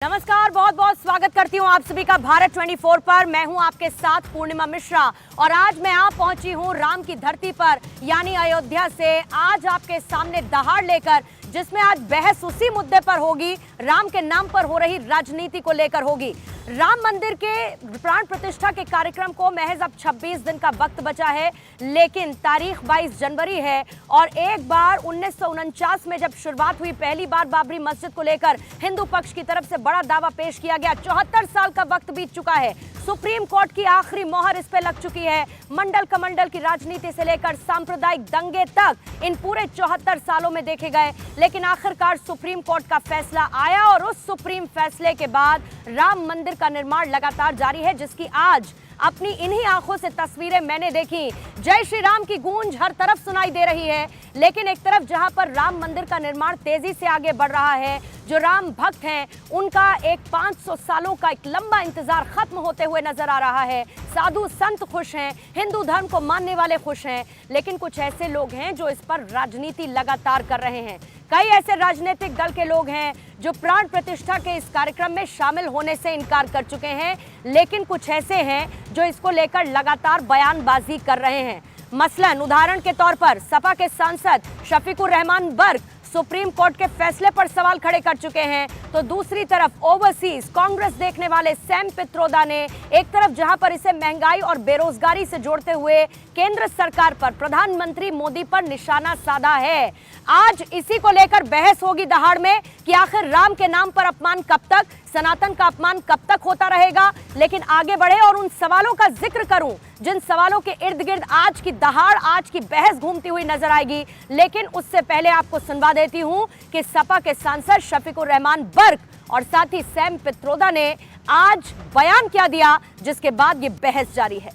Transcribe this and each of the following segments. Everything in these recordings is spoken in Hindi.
नमस्कार, बहुत बहुत स्वागत करती हूँ आप सभी का भारत 24 पर। मैं हूँ आपके साथ पूर्णिमा मिश्रा और आज मैं आप पहुंची हूँ राम की धरती पर यानी अयोध्या से आज आपके सामने दहाड़ लेकर, जिसमें आज बहस उसी मुद्दे पर होगी, राम के नाम पर हो रही राजनीति को लेकर होगी। राम मंदिर के प्राण प्रतिष्ठा के कार्यक्रम को महज अब 26 दिन का वक्त बचा है, लेकिन तारीख 22 जनवरी है और एक बार 1949 में जब शुरुआत हुई, पहली बार बाबरी मस्जिद को लेकर हिंदू पक्ष की तरफ से बड़ा दावा पेश किया गया। 74 साल का वक्त बीत चुका है, सुप्रीम कोर्ट की आखिरी मोहर इस पे लग चुकी है। मंडल कमंडल की राजनीति से लेकर सांप्रदायिक दंगे तक इन पूरे 74 सालों में देखे गए, लेकिन आखिरकार सुप्रीम कोर्ट का फैसला आया और उस सुप्रीम फैसले के बाद राम मंदिर का निर्माण लगातार जारी है, जिसकी आज अपनी इन्हीं आंखों से तस्वीरें मैंने देखी। जय श्री राम की गूंज हर तरफ सुनाई दे रही है, लेकिन एक तरफ जहां पर राम मंदिर का निर्माण तेजी से आगे बढ़ रहा है, जो राम भक्त हैं उनका एक 500 सालों का एक लंबा इंतजार खत्म होते हुए नजर आ रहा है। साधु संत खुश हैं, हिंदू धर्म को मानने वाले खुश हैं, लेकिन कुछ ऐसे लोग हैं जो इस पर राजनीति लगातार कर रहे हैं। कई ऐसे राजनीतिक दल के लोग हैं जो प्राण प्रतिष्ठा के इस कार्यक्रम में शामिल होने से इनकार कर चुके हैं, लेकिन कुछ ऐसे हैं जो इसको लेकर लगातार बयानबाजी कर रहे हैं। मसलन उदाहरण के तौर पर सपा के सांसद शफीकुर रहमान बर्क सुप्रीम कोर्ट के फैसले पर सवाल खड़े कर चुके हैं, तो दूसरी तरफ ओवरसीज कांग्रेस देखने वाले सैम पित्रोदा ने एक तरफ जहां पर इसे महंगाई और बेरोजगारी से जोड़ते हुए केंद्र सरकार पर, प्रधानमंत्री मोदी पर निशाना साधा है। आज इसी को लेकर बहस होगी दहाड़ में कि आखिर राम के नाम पर अपमान कब तक, सनातन का अपमान कब तक होता रहेगा। लेकिन आगे बढ़े और उन सवालों का जिक्र करूं जिन सवालों के इर्द गिर्द आज की दहाड़, आज की बहस घूमती हुई नजर आएगी, लेकिन उससे पहले आपको सुनवा देती हूं कि सपा के सांसद शफीकुर रहमान बर्क और साथ ही सैम पित्रोदा ने आज बयान क्या दिया, जिसके बाद ये बहस जारी है।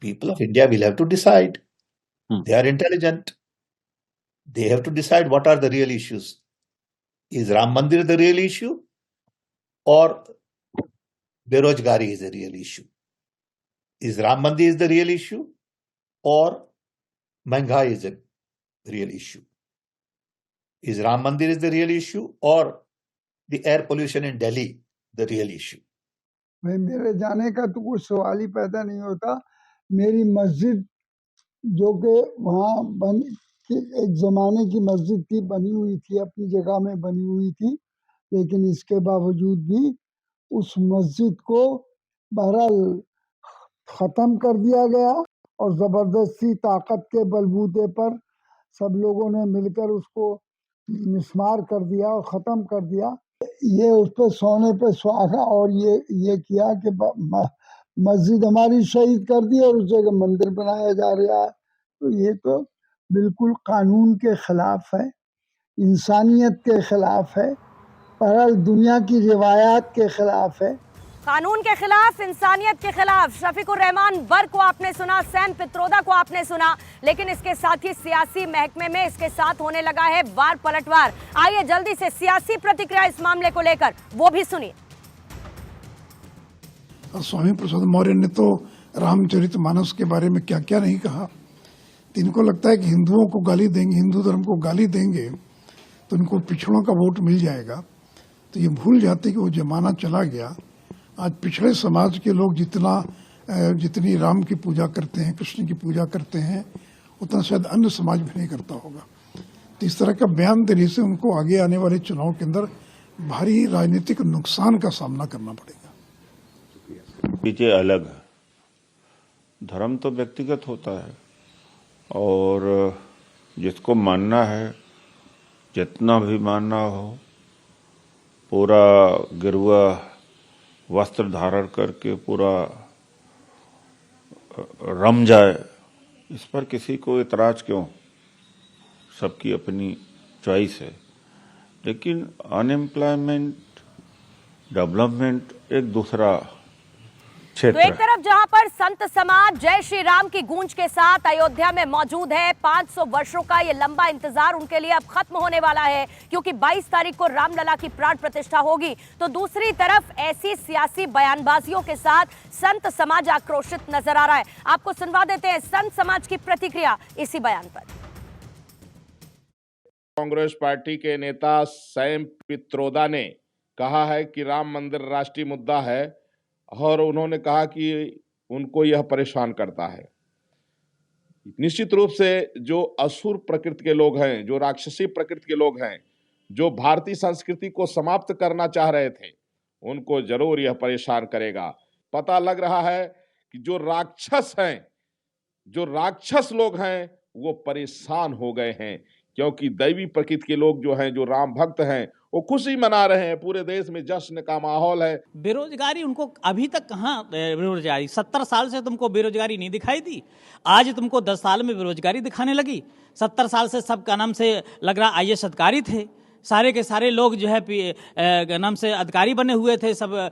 People of India will have to decide. They are intelligent. They have to decide what are the real issues. Is Ram Mandir the real issue or Berojgari is the real issue? Is Ram Mandir is the real issue or Mahንगाई is the real issue? Is Ram Mandir is the real issue or the air pollution in Delhi the real issue? भाई मेरे जाने का तो कुछ सवाल ही पैदा नहीं होता। मेरी मस्जिद जो कि वहाँ एक ज़माने की मस्जिद थी, बनी हुई थी, अपनी जगह में बनी हुई थी, लेकिन इसके बावजूद भी उस मस्जिद को बहरहाल ख़त्म कर दिया गया और ज़बरदस्ती ताकत के बलबूते पर सब लोगों ने मिलकर उसको मिस्मार कर दिया और ख़त्म कर दिया। ये उस पर सोने पे सुहागा और ये किया कि मस्जिद हमारी शहीद कर दी और उस जगह मंदिर बनाया जा रहा है। तो ये तो बिल्कुल कानून के खिलाफ है, इंसानियत के खिलाफ है, बहरहाल दुनिया की रिवायात के खिलाफ है। कानून के खिलाफ, इंसानियत के खिलाफ। शफीकुर रहमान बर्क को आपने सुना, सैम पित्रोदा को आपने सुना, लेकिन इसके साथ ही सियासी महकमे में इसके साथ होने लगा है वार पलटवार। आइए जल्दी से सियासी प्रतिक्रिया इस मामले को लेकर वो भी सुनिए। स्वामी प्रसाद मौर्य ने तो रामचरितमानस के बारे में क्या क्या नहीं कहा। तो इनको लगता है कि हिंदुओं को गाली देंगे, हिंदू धर्म को गाली देंगे तो इनको पिछड़ों का वोट मिल जाएगा। तो ये भूल जाते कि वो जमाना चला गया। आज पिछड़े समाज के लोग जितनी राम की पूजा करते हैं, कृष्ण की पूजा करते हैं, उतना शायद अन्य समाज भी नहीं करता होगा। तो इस तरह का बयान देने से उनको आगे आने वाले चुनाव के अंदर भारी राजनीतिक नुकसान का सामना करना पड़ेगा। चीजें अलग है, धर्म तो व्यक्तिगत होता है और जिसको मानना है, जितना भी मानना हो, पूरा गिरुआ वस्त्र धारण करके पूरा रम जाए, इस पर किसी को इतराज क्यों? सबकी अपनी चॉइस है। लेकिन अनएम्प्लॉयमेंट, डेवलपमेंट एक दूसरा तो एक तरफ जहां पर संत समाज जय श्री राम की गूंज के साथ अयोध्या में मौजूद है, 500 वर्षों का ये लंबा इंतजार उनके लिए अब खत्म होने वाला है, क्योंकि 22 तारीख को रामलला की प्राण प्रतिष्ठा होगी। तो दूसरी तरफ ऐसी सियासी बयानबाजियों के साथ संत समाज आक्रोशित नजर आ रहा है। आपको सुनवा देते हैं संत समाज की प्रतिक्रिया इसी बयान पर। कांग्रेस पार्टी के नेता सैम पित्रोदा ने कहा है कि राम मंदिर राष्ट्रीय मुद्दा है और उन्होंने कहा कि उनको यह परेशान करता है। निश्चित रूप से जो असुर प्रकृति के लोग हैं, जो राक्षसी प्रकृति के लोग हैं, जो भारतीय संस्कृति को समाप्त करना चाह रहे थे, उनको जरूर यह परेशान करेगा। पता लग रहा है कि जो राक्षस हैं, जो राक्षस लोग हैं, वो परेशान हो गए हैं, क्योंकि दैवी प्रकृति के लोग जो हैं, जो राम भक्त हैं, वो खुशी मना रहे हैं। पूरे देश में जश्न का माहौल है। बेरोजगारी उनको अभी तक कहाँ बेरोजगारी, 70 साल से तुमको बेरोजगारी नहीं दिखाई दी, आज तुमको 10 साल में बेरोजगारी दिखाने लगी। 70 साल से सबका नाम से लग रहा IAS अधिकारी थे, सारे के सारे लोग जो है नाम से अधिकारी बने हुए थे, सब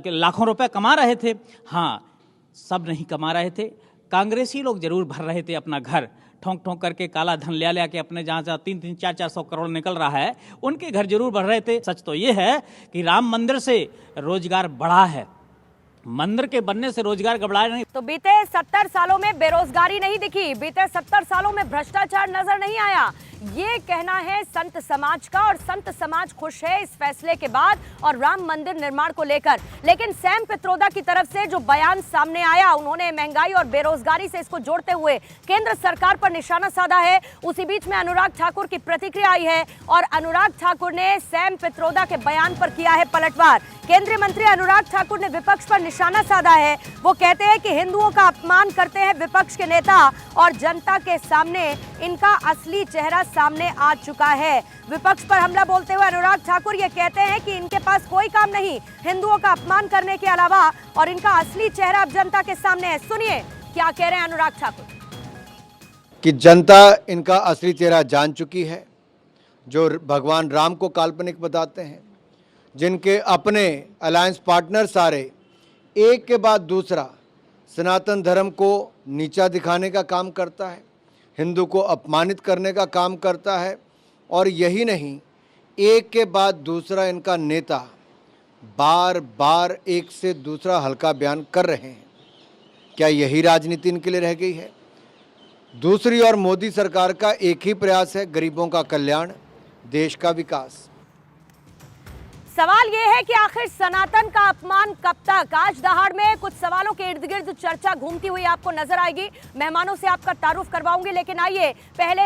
लाखों रुपए कमा रहे थे। हाँ, सब नहीं कमा रहे थे, कांग्रेसी लोग जरूर भर रहे थे अपना घर, ठोंक ठोंक करके काला धन ले के अपने जहाँ 3-3, 400 करोड़ निकल रहा है, उनके घर जरूर बढ़ रहे थे। सच तो ये है कि राम मंदिर से रोजगार बढ़ा है, मंदिर के बनने से रोजगार गड़बड़ा नहीं। तो बीते 70 सालों में बेरोजगारी नहीं दिखी, बीते 70 सालों में भ्रष्टाचार नजर नहीं आया, ये कहना है संत समाज का, और संत समाज खुश है इस फैसले के बाद और राम मंदिर निर्माण को लेकर। लेकिन सैम पित्रोदा की तरफ से जो बयान सामने आया, उन्होंने महंगाई और बेरोजगारी से इसको जोड़ते हुए केंद्र सरकार पर निशाना साधा है। उसी बीच में अनुराग ठाकुर की प्रतिक्रिया आई है और अनुराग ठाकुर ने सैम पित्रोदा के बयान पर किया है पलटवार। केंद्रीय मंत्री अनुराग ठाकुर ने विपक्ष पर निशाना साधा है। वो कहते हैं कि हिंदुओं का अपमान करते हैं विपक्ष के नेता और जनता के सामने इनका असली चेहरा सामने आ चुका है। विपक्ष पर हमला बोलते हुए अनुराग ठाकुर ये कहते हैं कि इनके पास कोई काम नहीं हिंदुओं का अपमान करने के अलावा, और इनका असली चेहरा अब जनता के सामने है। सुनिए क्या कह रहे हैं अनुराग ठाकुर। कि जनता इनका असली चेहरा जान चुकी है, जो भगवान राम को काल्पनिक बताते हैं, जिनके अपने अलायंस पार्टनर सारे एक के बाद दूसरा सनातन धर्म को नीचा दिखाने का काम करता है, हिंदू को अपमानित करने का काम करता है, और यही नहीं, एक के बाद दूसरा इनका नेता बार बार एक से दूसरा हल्का बयान कर रहे हैं। क्या यही राजनीति इनके लिए रह गई है? दूसरी ओर मोदी सरकार का एक ही प्रयास है, गरीबों का कल्याण, देश का विकास। सवाल ये है कि आखिर सनातन का अपमान कब तक? आज दहाड़ में कुछ सवालों के इर्द गिर्द चर्चा घूमती हुई आपको नजर आएगी। मेहमानों से आपका तारुफ करवाऊंगी, लेकिन आइए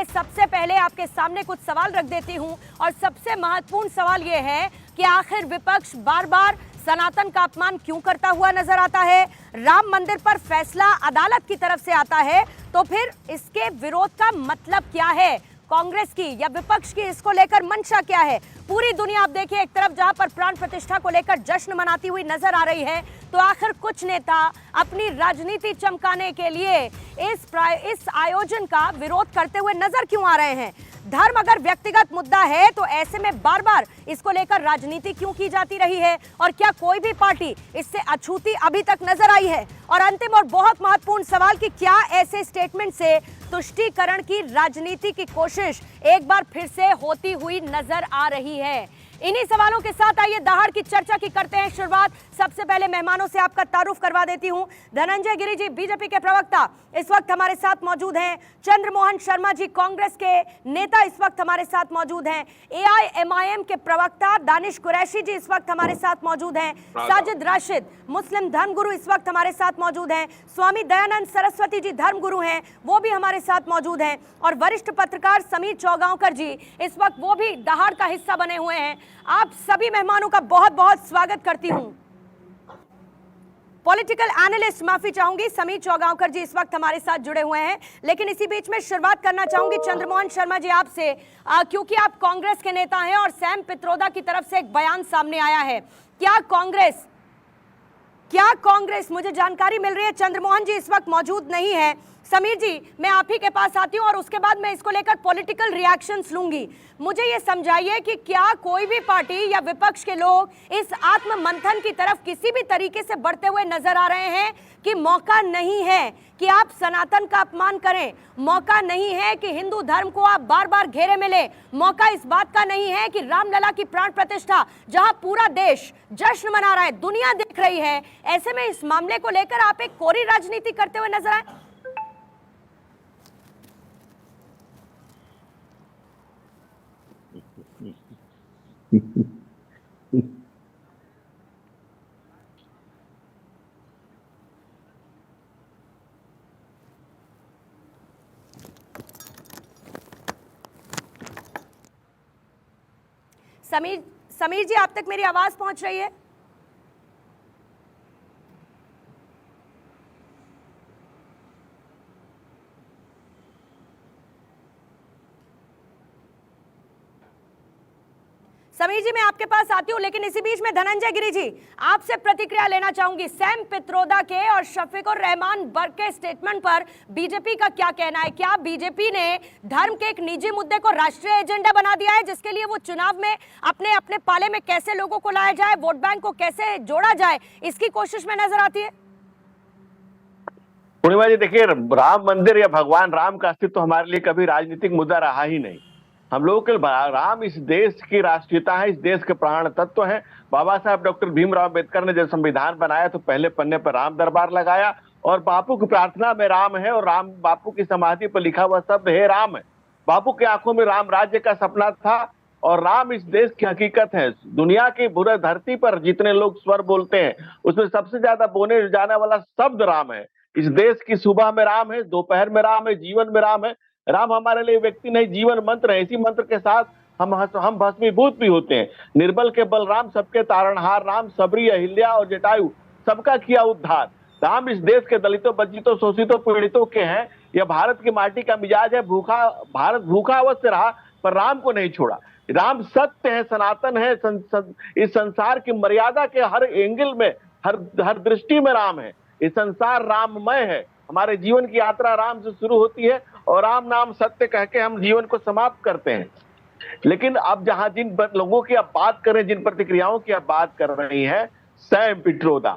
सबसे पहले आपके सामने कुछ सवाल रख देती हूं। और सबसे महत्वपूर्ण सवाल ये है कि आखिर विपक्ष बार बार सनातन का अपमान क्यों करता हुआ नजर आता है? राम मंदिर पर फैसला अदालत की तरफ से आता है तो फिर इसके विरोध का मतलब क्या है? कांग्रेस की या विपक्ष की इसको लेकर मंशा क्या है? पूरी दुनिया आप देखिए, एक तरफ जहां पर प्राण प्रतिष्ठा को लेकर जश्न मनाती हुई नजर आ रही है, तो आखिर कुछ नेता अपनी राजनीति चमकाने के लिए इस आयोजन का विरोध करते हुए नजर क्यों आ रहे हैं? धर्म अगर व्यक्तिगत मुद्दा है तो ऐसे में बार बार इसको लेकर राजनीति क्यों की जाती रही है? और क्या कोई भी पार्टी इससे अछूती अभी तक नजर आई है? और अंतिम और बहुत महत्वपूर्ण सवाल कि क्या ऐसे स्टेटमेंट से तुष्टीकरण की राजनीति की कोशिश एक बार फिर से होती हुई नजर आ रही है? इन्हीं सवालों के साथ आइए दहाड़ की चर्चा की करते हैं शुरुआत। सबसे पहले मेहमानों से आपका तारुफ करवा देती हूं। धनंजय गिरि जी, बीजेपी के प्रवक्ता, इस वक्त हमारे साथ मौजूद हैं। चंद्रमोहन शर्मा जी, कांग्रेस के नेता, इस वक्त हमारे साथ मौजूद हैं। AIMIM के प्रवक्ता दानिश कुरैशी जी इस वक्त हमारे साथ मौजूद हैं। साजिद राशिद, मुस्लिम धर्मगुरु, इस वक्त हमारे साथ मौजूद हैं। स्वामी दयानंद सरस्वती जी धर्मगुरु हैं, वो भी हमारे साथ मौजूद हैं। और वरिष्ठ पत्रकार समीर चौगांवकर जी इस वक्त वो भी दहाड़ का हिस्सा बने हुए हैं। आप सभी मेहमानों का बहुत बहुत स्वागत करती हूं। पॉलिटिकल एनालिस्ट, माफी चाहूंगी, समीर चौगांवकर जी इस वक्त हमारे साथ जुड़े हुए हैं। लेकिन इसी बीच में शुरुआत करना चाहूंगी चंद्रमोहन शर्मा जी आपसे, क्योंकि आप कांग्रेस के नेता हैं और सैम पित्रोदा की तरफ से एक बयान सामने आया है। क्या कांग्रेस, मुझे जानकारी मिल रही है चंद्रमोहन जी इस वक्त मौजूद नहीं है। समीर जी, मैं आप ही के पास आती हूं और उसके बाद मैं इसको लेकर पॉलिटिकल रिएक्शंस लूंगी। मुझे ये समझाइए कि क्या कोई भी पार्टी या विपक्ष के लोग इस आत्म मंथन की तरफ किसी भी तरीके से बढ़ते हुए नजर आ रहे हैं कि मौका नहीं है कि आप सनातन का अपमान करें, मौका नहीं है कि हिंदू धर्म को आप बार बार घेरे में ले, मौका इस बात का नहीं है कि रामलला की प्राण प्रतिष्ठा जहां पूरा देश जश्न मना रहा है, दुनिया देख रही है, ऐसे में इस मामले को लेकर आप एक कोरी राजनीति करते हुए नजर आए? समीर जी, आप तक मेरी आवाज पहुंच रही है? समीर जी, मैं आपके पास आती हूं, लेकिन इसी बीच में धनंजय गिरी जी, आपसे प्रतिक्रिया लेना चाहूंगी। सैम पित्रोदा के और शफीकुर रहमान बर्क के स्टेटमेंट पर बीजेपी का क्या कहना है? क्या बीजेपी ने धर्म के एक निजी मुद्दे को राष्ट्रीय एजेंडा बना दिया है, जिसके लिए वो चुनाव में अपने अपने पाले में कैसे लोगों को लाया जाए, वोट बैंक को कैसे जोड़ा जाए, इसकी कोशिश में नजर आती है? पूर्णिमा जी, देखिए, राम मंदिर या भगवान राम का अस्तित्व हमारे लिए कभी राजनीतिक मुद्दा रहा ही नहीं। हम लोगों के राम इस देश की राष्ट्रीयता है, इस देश के प्राण तत्व है। बाबा साहब डॉक्टर भीमराव अम्बेडकर ने जब संविधान बनाया तो पहले पन्ने पर राम दरबार लगाया, और बापू की प्रार्थना में राम है, और राम बापू की समाधि पर लिखा हुआ शब्द है राम है। बापू की आंखों में राम राज्य का सपना था, और राम इस देश की हकीकत है। दुनिया की पूरी धरती पर जितने लोग स्वर बोलते हैं उसमें सबसे ज्यादा बोले जाने वाला शब्द राम है। इस देश की सुबह में राम है, दोपहर में राम है, जीवन में राम है। राम हमारे लिए व्यक्ति नहीं, जीवन मंत्र है। इसी मंत्र के साथ हम भस्मीभूत भी होते हैं। निर्बल के बलराम, सबके तारणहार राम, सबरी अहिल्या और जटायु सबका किया उद्धार। राम इस देश के दलितों, वंचितों, शोषितों, पीड़ितों के हैं। यह भारत की माटी का मिजाज है। भारत भूखा अवश्य रहा, पर राम को नहीं छोड़ा। राम सत्य है, सनातन है। इस संसार की मर्यादा के हर एंगल में, हर दृष्टि में राम है। इस संसार राममय है। हमारे जीवन की यात्रा राम से शुरू होती है, और राम नाम सत्य कह के हम जीवन को समाप्त करते हैं। लेकिन अब जहां जिन लोगों की आप बात कर रहे हैं, जिन प्रतिक्रियाओं की आप बात कर रही हैं, सैम पित्रोदा,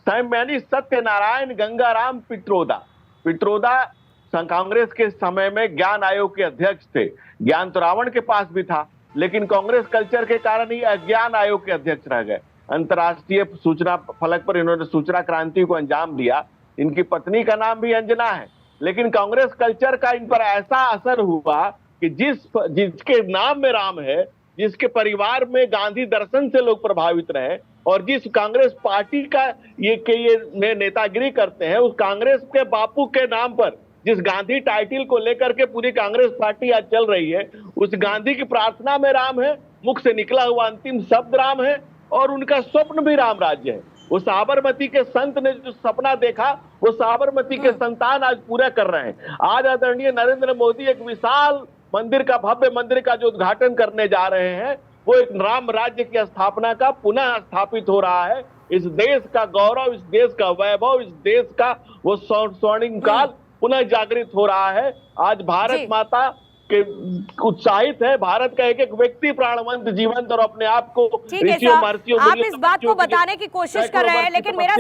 सैम यानी सत्यनारायण गंगाराम पित्रोदा। पित्रोदा कांग्रेस के समय में ज्ञान आयोग के अध्यक्ष थे। ज्ञान तो रावण के पास भी था, लेकिन कांग्रेस कल्चर के कारण ही अज्ञान आयोग के अध्यक्ष रह गए। अंतर्राष्ट्रीय सूचना फलक पर इन्होंने सूचना क्रांति को अंजाम दिया। इनकी पत्नी का नाम भी अंजना है। लेकिन कांग्रेस कल्चर का इन पर ऐसा असर हुआ कि जिसके नाम में राम है, जिसके परिवार में गांधी दर्शन से लोग प्रभावित रहे, और जिस कांग्रेस पार्टी का ये नेतागिरी करते हैं, उस कांग्रेस के बापू के नाम पर जिस गांधी टाइटल को लेकर के पूरी कांग्रेस पार्टी आज चल रही है, उस गांधी की प्रार्थना में राम है, मुख से निकला हुआ अंतिम शब्द राम है, और उनका स्वप्न भी राम राज्य है। वो साबरमती के संत ने जो सपना देखा, वो साबरमती के संतान आज पूरा कर रहे हैं। आज आदरणीय नरेंद्र मोदी एक विशाल मंदिर का, भव्य मंदिर का जो उद्घाटन करने जा रहे हैं, वो एक राम राज्य की स्थापना का पुनः स्थापित हो रहा है। इस देश का गौरव, इस देश का वैभव, इस देश का वो स्वर्णिम काल पुनः जागृत हो रहा है। आज भारत माता के उत्साहित है। भारत का एक एक व्यक्ति प्राणवंत, जीवंत और अपने आप को ऋषियों, महर्षियों, आप इस बात को बताने की कोशिश कर रहे हैं, लेकिन मेरा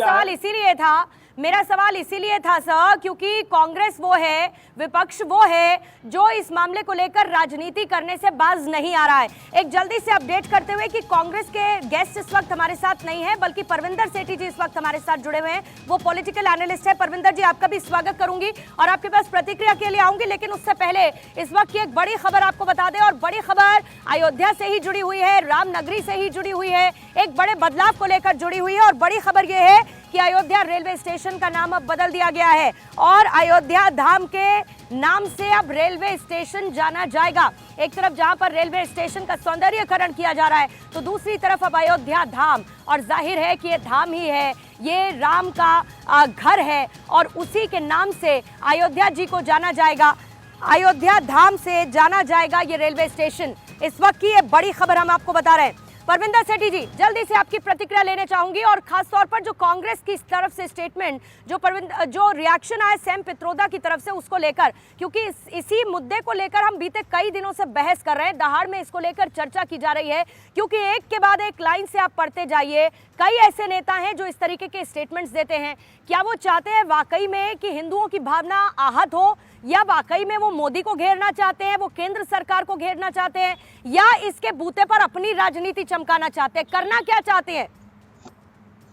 सवाल इसीलिए था सर, क्योंकि कांग्रेस वो है, विपक्ष वो है जो इस मामले को लेकर राजनीति करने से बाज नहीं आ रहा है। एक जल्दी से अपडेट करते हुए कि कांग्रेस के गेस्ट इस वक्त हमारे साथ नहीं है, बल्कि परविंदर सेठी जी इस वक्त हमारे साथ जुड़े हुए हैं। वो पॉलिटिकल एनालिस्ट है। परविंदर जी, आपका भी स्वागत करूंगी और आपके पास प्रतिक्रिया के लिए आऊंगी, लेकिन उससे पहले इस वक्त की एक बड़ी खबर आपको बता दें, और बड़ी खबर अयोध्या से ही जुड़ी हुई है, रामनगरी से ही जुड़ी हुई है, एक बड़े बदलाव को लेकर जुड़ी हुई है। और बड़ी खबर यह है कि अयोध्या रेलवे स्टेशन का नाम अब बदल दिया गया है, और अयोध्या धाम के नाम से अब रेलवे स्टेशन जाना जाएगा। एक तरफ जहां पर रेलवे स्टेशन का सौंदर्यीकरण किया जा रहा है, तो दूसरी तरफ अब अयोध्या धाम, और जाहिर है कि ये धाम ही है, ये राम का घर है, और उसी के नाम से अयोध्या जी को जाना जाएगा। अयोध्या धाम से जाना जाएगा ये रेलवे स्टेशन। इस वक्त की ये बड़ी खबर हम आपको बता रहे हैं। परविंदर सेठी जी, जल्दी से आपकी प्रतिक्रिया लेने चाहूंगी, और खास तौर पर जो कांग्रेस की तरफ से स्टेटमेंट, जो रिएक्शन आया सैम पित्रोदा की तरफ से, उसको लेकर, क्योंकि इसी मुद्दे को लेकर हम बीते कई दिनों से बहस कर रहे हैं, दहाड़ में इसको लेकर चर्चा की जा रही है, क्योंकि एक के बाद एक लाइन से आप पढ़ते जाइए, कई ऐसे नेता हैं जो इस तरीके के स्टेटमेंट्स देते हैं। क्या वो चाहते हैं वाकई में कि हिंदुओं की भावना आहत हो, या वाकई में वो मोदी को घेरना चाहते हैं, वो केंद्र सरकार को घेरना चाहते हैं, या इसके बूते पर अपनी राजनीति चमकाना चाहते हैं? करना क्या चाहते हैं?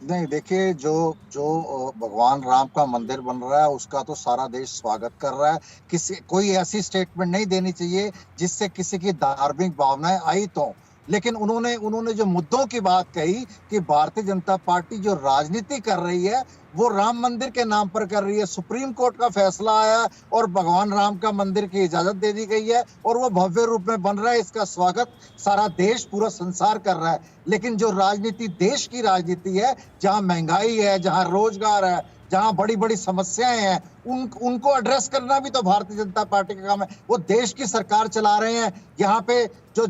नहीं, देखिए, जो भगवान राम का मंदिर बन रहा है उसका तो सारा देश स्वागत कर रहा है। कोई ऐसी स्टेटमेंट नहीं देनी चाहिए जिससे किसी की धार्मिक भावनाएं आई तो लेकिन उन्होंने जो मुद्दों की बात कही कि भारतीय जनता पार्टी जो राजनीति कर रही है वो राम मंदिर के नाम पर कर रही है। सुप्रीम कोर्ट का फैसला आया और भगवान राम का मंदिर की इजाजत दे दी गई है और वो भव्य रूप में बन रहा है। इसका स्वागत सारा देश, पूरा संसार कर रहा है। लेकिन जो राजनीति, देश की राजनीति है, जहां महंगाई है, जहां रोजगार है, जहां बड़ी बड़ी समस्याएं हैं, उनको एड्रेस करना भी तो भारतीय जनता पार्टी का काम है। वो देश की सरकार चला रहे हैं। यहाँ पे जो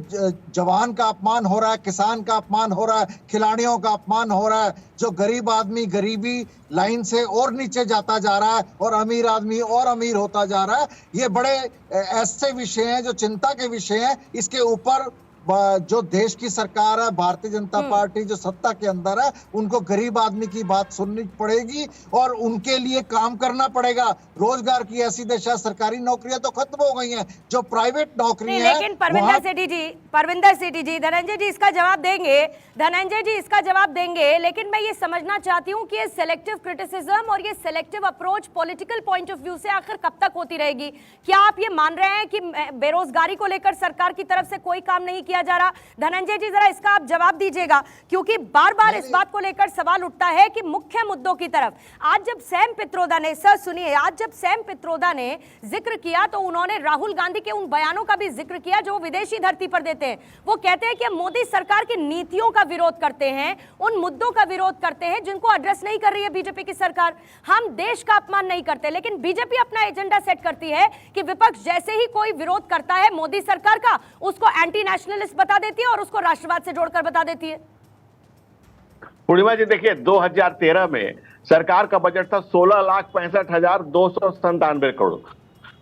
जवान का अपमान हो रहा है, किसान का अपमान हो रहा है, खिलाड़ियों का अपमान हो रहा है, जो गरीब आदमी गरीबी लाइन से और नीचे जाता जा रहा है और अमीर आदमी और अमीर होता जा रहा है, ये बड़े ऐसे विषय हैं जो चिंता के विषय हैं। इसके ऊपर जो देश की सरकार है, भारतीय जनता पार्टी जो सत्ता के अंदर है, उनको गरीब आदमी की बात सुननी पड़ेगी और उनके लिए काम करना पड़ेगा। रोजगार की ऐसी दशा, सरकारी नौकरियां तो खत्म हो गई हैं, जो प्राइवेट नौकरी है। लेकिन परविंदर सेठी जी, धनंजय जी इसका जवाब देंगे, लेकिन मैं ये समझना चाहती हूँ कि ये सेलेक्टिव क्रिटिसिज्म और ये selective approach political point of view से आखिर कब तक होती रहेगी? क्या आप ये मान रहे हैं कि बेरोजगारी को लेकर सरकार की तरफ से कोई काम नहीं किया जा रहा? धनंजय जी जरा इसका आप जवाब दीजिएगा, क्योंकि बार बार इस बात को लेकर सवाल उठता है कि मुख्य मुद्दों की तरफ आज जब सैम पित्रोदा ने, सर सुनिए, आज जब सैम पित्रोदा ने जिक्र किया तो उन्होंने राहुल गांधी के उन बयानों का भी जिक्र किया जो विदेशी धरती पर देते हैं। वो कहते हैं कि हम मोदी सरकार की नीतियों का विरोध करते हैं, उन मुद्दों का विरोध करते हैं जिनको एड्रेस नहीं कर रही है बीजेपी की सरकार। हम देश का अपमान नहीं करते, लेकिन बीजेपी अपना एजेंडा सेट करती है कि विपक्ष जैसे ही कोई विरोध करता है मोदी सरकार का, उसको एंटी नेशनलिस्ट बता देती है और उसको राष्ट्रवाद से जोड़कर बता देती है। पूर्णिमा जी देखिए, 2013 में सरकार का बजट था 16,65,297 करोड़।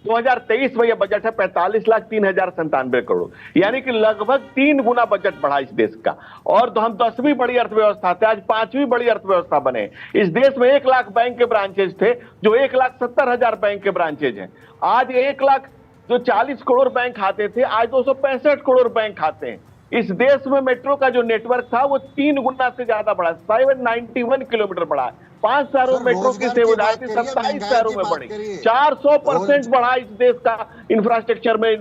2023 में यह बजट है 45,03,097 करोड़, यानी कि लगभग 3 गुना बजट बढ़ा इस देश का। और तो हम 10वीं बड़ी अर्थव्यवस्था थे, आज 5वीं बड़ी अर्थव्यवस्था बने। इस देश में 1 लाख बैंक के ब्रांचेज थे, जो 1,70,000 बैंक के ब्रांचेज हैं। आज 1 लाख जो 40 करोड़ बैंक खाते थे, आज 265 करोड़ बैंक खाते हैं। इस देश में मेट्रो का जो नेटवर्क था वो 3 गुना से ज्यादा बढ़ा, 791 किलोमीटर बढ़ा है। 5 शहरों में मेट्रो की सेवाएं थी, 27 शहरों में बढ़ी। 400% बढ़ा इस देश का इंफ्रास्ट्रक्चर में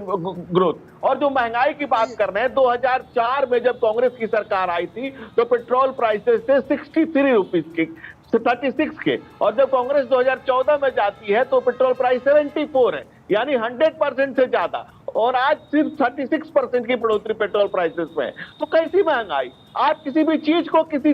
ग्रोथ। और जो महंगाई की बात कर रहे हैं, 2004 में जब कांग्रेस की सरकार आई थी तो पेट्रोल प्राइसेस थे 63 रुपीज के, 36 के, और जब कांग्रेस 2014 में जाती है तो पेट्रोल प्राइस 74 है, यानी 100% से ज्यादा। और आज सिर्फ 36% की बढ़ोतरी पेट्रोल प्राइसेस में है। तो कैसी महंगाई? आप किसी भी चीज को किसी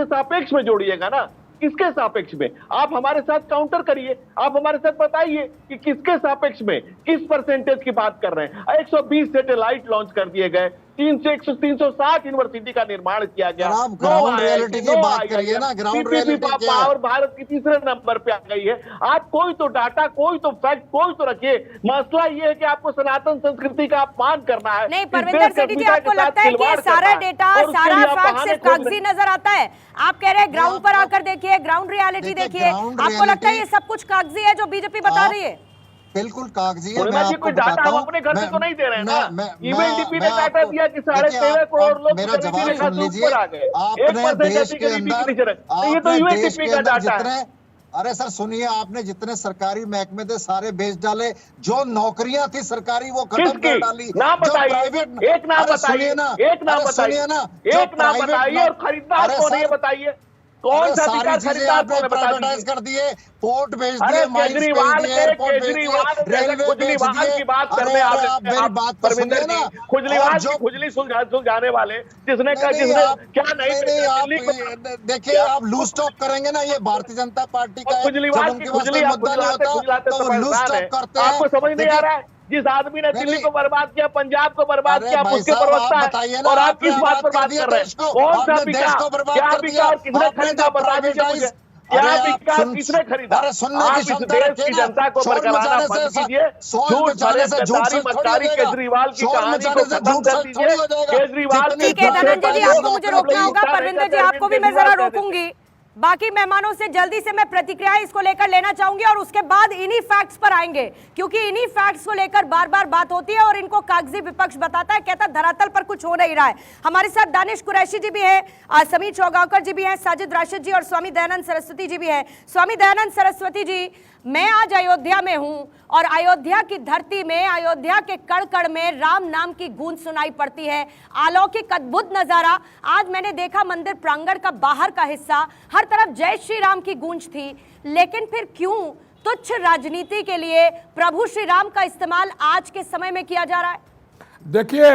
सापेक्ष में जोड़िएगा ना, किसके सापेक्ष में? आप हमारे साथ काउंटर करिए, आप हमारे साथ बताइए कि किसके सापेक्ष में, किस परसेंटेज की बात कर रहे हैं। 120 सैटेलाइट लॉन्च कर दिए गए, 360 यूनिवर्सिटी का निर्माण किया गया। आप ग्राउंड रियलिटी की बात करिए ना, ग्राउंड रियलिटी पावर भारत की तीसरे नंबर पे आ गई है। आप कोई तो डाटा, कोई तो फैक्ट, कोई तो रखिए। मसला ये है कि आपको सनातन संस्कृति का अपमान करना है। नहीं परविंदर सेठी जी, आपको लगता है कि सारा डेटा, सारा फैक्ट सिर्फ कागजी नजर आता है? आप कह रहे हैं ग्राउंड पर आकर देखिए, ग्राउंड रियलिटी देखिए। आपको लगता है ये सब कुछ कागजी है जो बीजेपी बता रही है? बिल्कुल कागजी है। मैं कोई डाटा हम अपने घर से तो नहीं दे रहे हैं ना। यूएनडीपी ने डाटा दिया कि 13.5 करोड़ लोग मेरा जवाब सुन लीजिए। ऊपर आ गए। आपने देश के अंदर, ये तो यूएनडीपी का डाटा है। अरे सर सुनिए, आपने जितने सरकारी महकमे थे सारे बेच डाले। जो नौकरियां थी सरकारी वो खत्म कर डाली। ना बताइए, एक नाम बताइए ना, एक नाम बताइए ना, एक नाम बताइए। और खरीदार कौन है ये बताइए? कौन सा अधिकार खरीदार को प्राइवेटाइज कर दिए, पोर्ट भेज दिए, केजरीवाल की बात करने आप परविंदर जी, केजरीवाल की खुजली सुलझाने वाले जिसने कहा क्या नहीं। देखिए आप लूज टॉक करेंगे ना, ये भारतीय जनता पार्टी का केजरीवाल की खुजली मुद्दा नहीं होता तो लूज टॉक करते हैं। आपको समझ नहीं आ रहा है? जिस आदमी ने दिल्ली को बर्बाद किया, पंजाब को बर्बाद किया, उसके प्रवक्ता है, और आप किस बात पर बात कर रहे हैं? कौन सा बिका, क्या बिका और किसने खरीदा? बता दीजिए मुझे, क्या बिका, किसने खरीदा? आप इस देश की जनता को बरकराना बंद कीजिए। झूठ मस्तारी केजरीवाल की कहानी को खत्म कर दीजिए। केजरीवाल ठीक है धनंजय जी, आपको मुझे रोकना होगा। परविंदर जी आपको भी मैं जरा रोकूंगी। बाकी मेहमानों से जल्दी से मैं प्रतिक्रियाएं इसको लेकर लेना चाहूंगी और उसके बाद इन्हीं फैक्ट्स पर आएंगे, क्योंकि इन्हीं फैक्ट्स को लेकर बार बार बात होती है और इनको कागजी विपक्ष बताता है, कहता धरातल पर कुछ हो नहीं रहा है। हमारे साथ दानिश कुरैशी जी भी है, समीर चौगांवकर जी भी हैं, साजिद राशिद जी और स्वामी दयानंद सरस्वती जी भी है। स्वामी दयानंद सरस्वती जी, मैं आज अयोध्या में हूं और अयोध्या की धरती में, अयोध्या के कण कण में राम नाम की गूंज सुनाई पड़ती है। अलौकिक अद्भुत नजारा आज मैंने देखा। मंदिर प्रांगण का बाहर का हिस्सा, हर तरफ जय श्री राम की गूंज थी। लेकिन फिर क्यों तुच्छ राजनीति के लिए प्रभु श्री राम का इस्तेमाल आज के समय में किया जा रहा है? देखिए,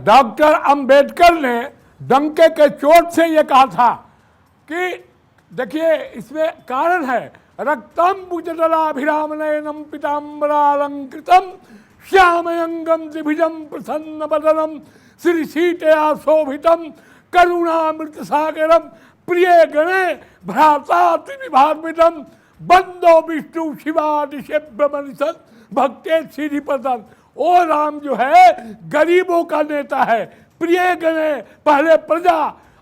डॉक्टर अंबेडकर ने डंके के चोट से ये कहा था कि देखिए इसमें कारण है, रक्तांबुजदलाभिराम नयनम पीताम्बरालंकृतम श्यामयंगम द्विभुजम प्रसन्न बदनम श्रीशीतया शोभितम करुणामृत सागरम प्रिय गणे भ्रातातिभार्मितम बंदो विष्णु शिवादिशेभ्यमनिषद भक्ते श्रीपदन। ओ राम जो है गरीबों का नेता है, प्रिय गणे पहले प्रजा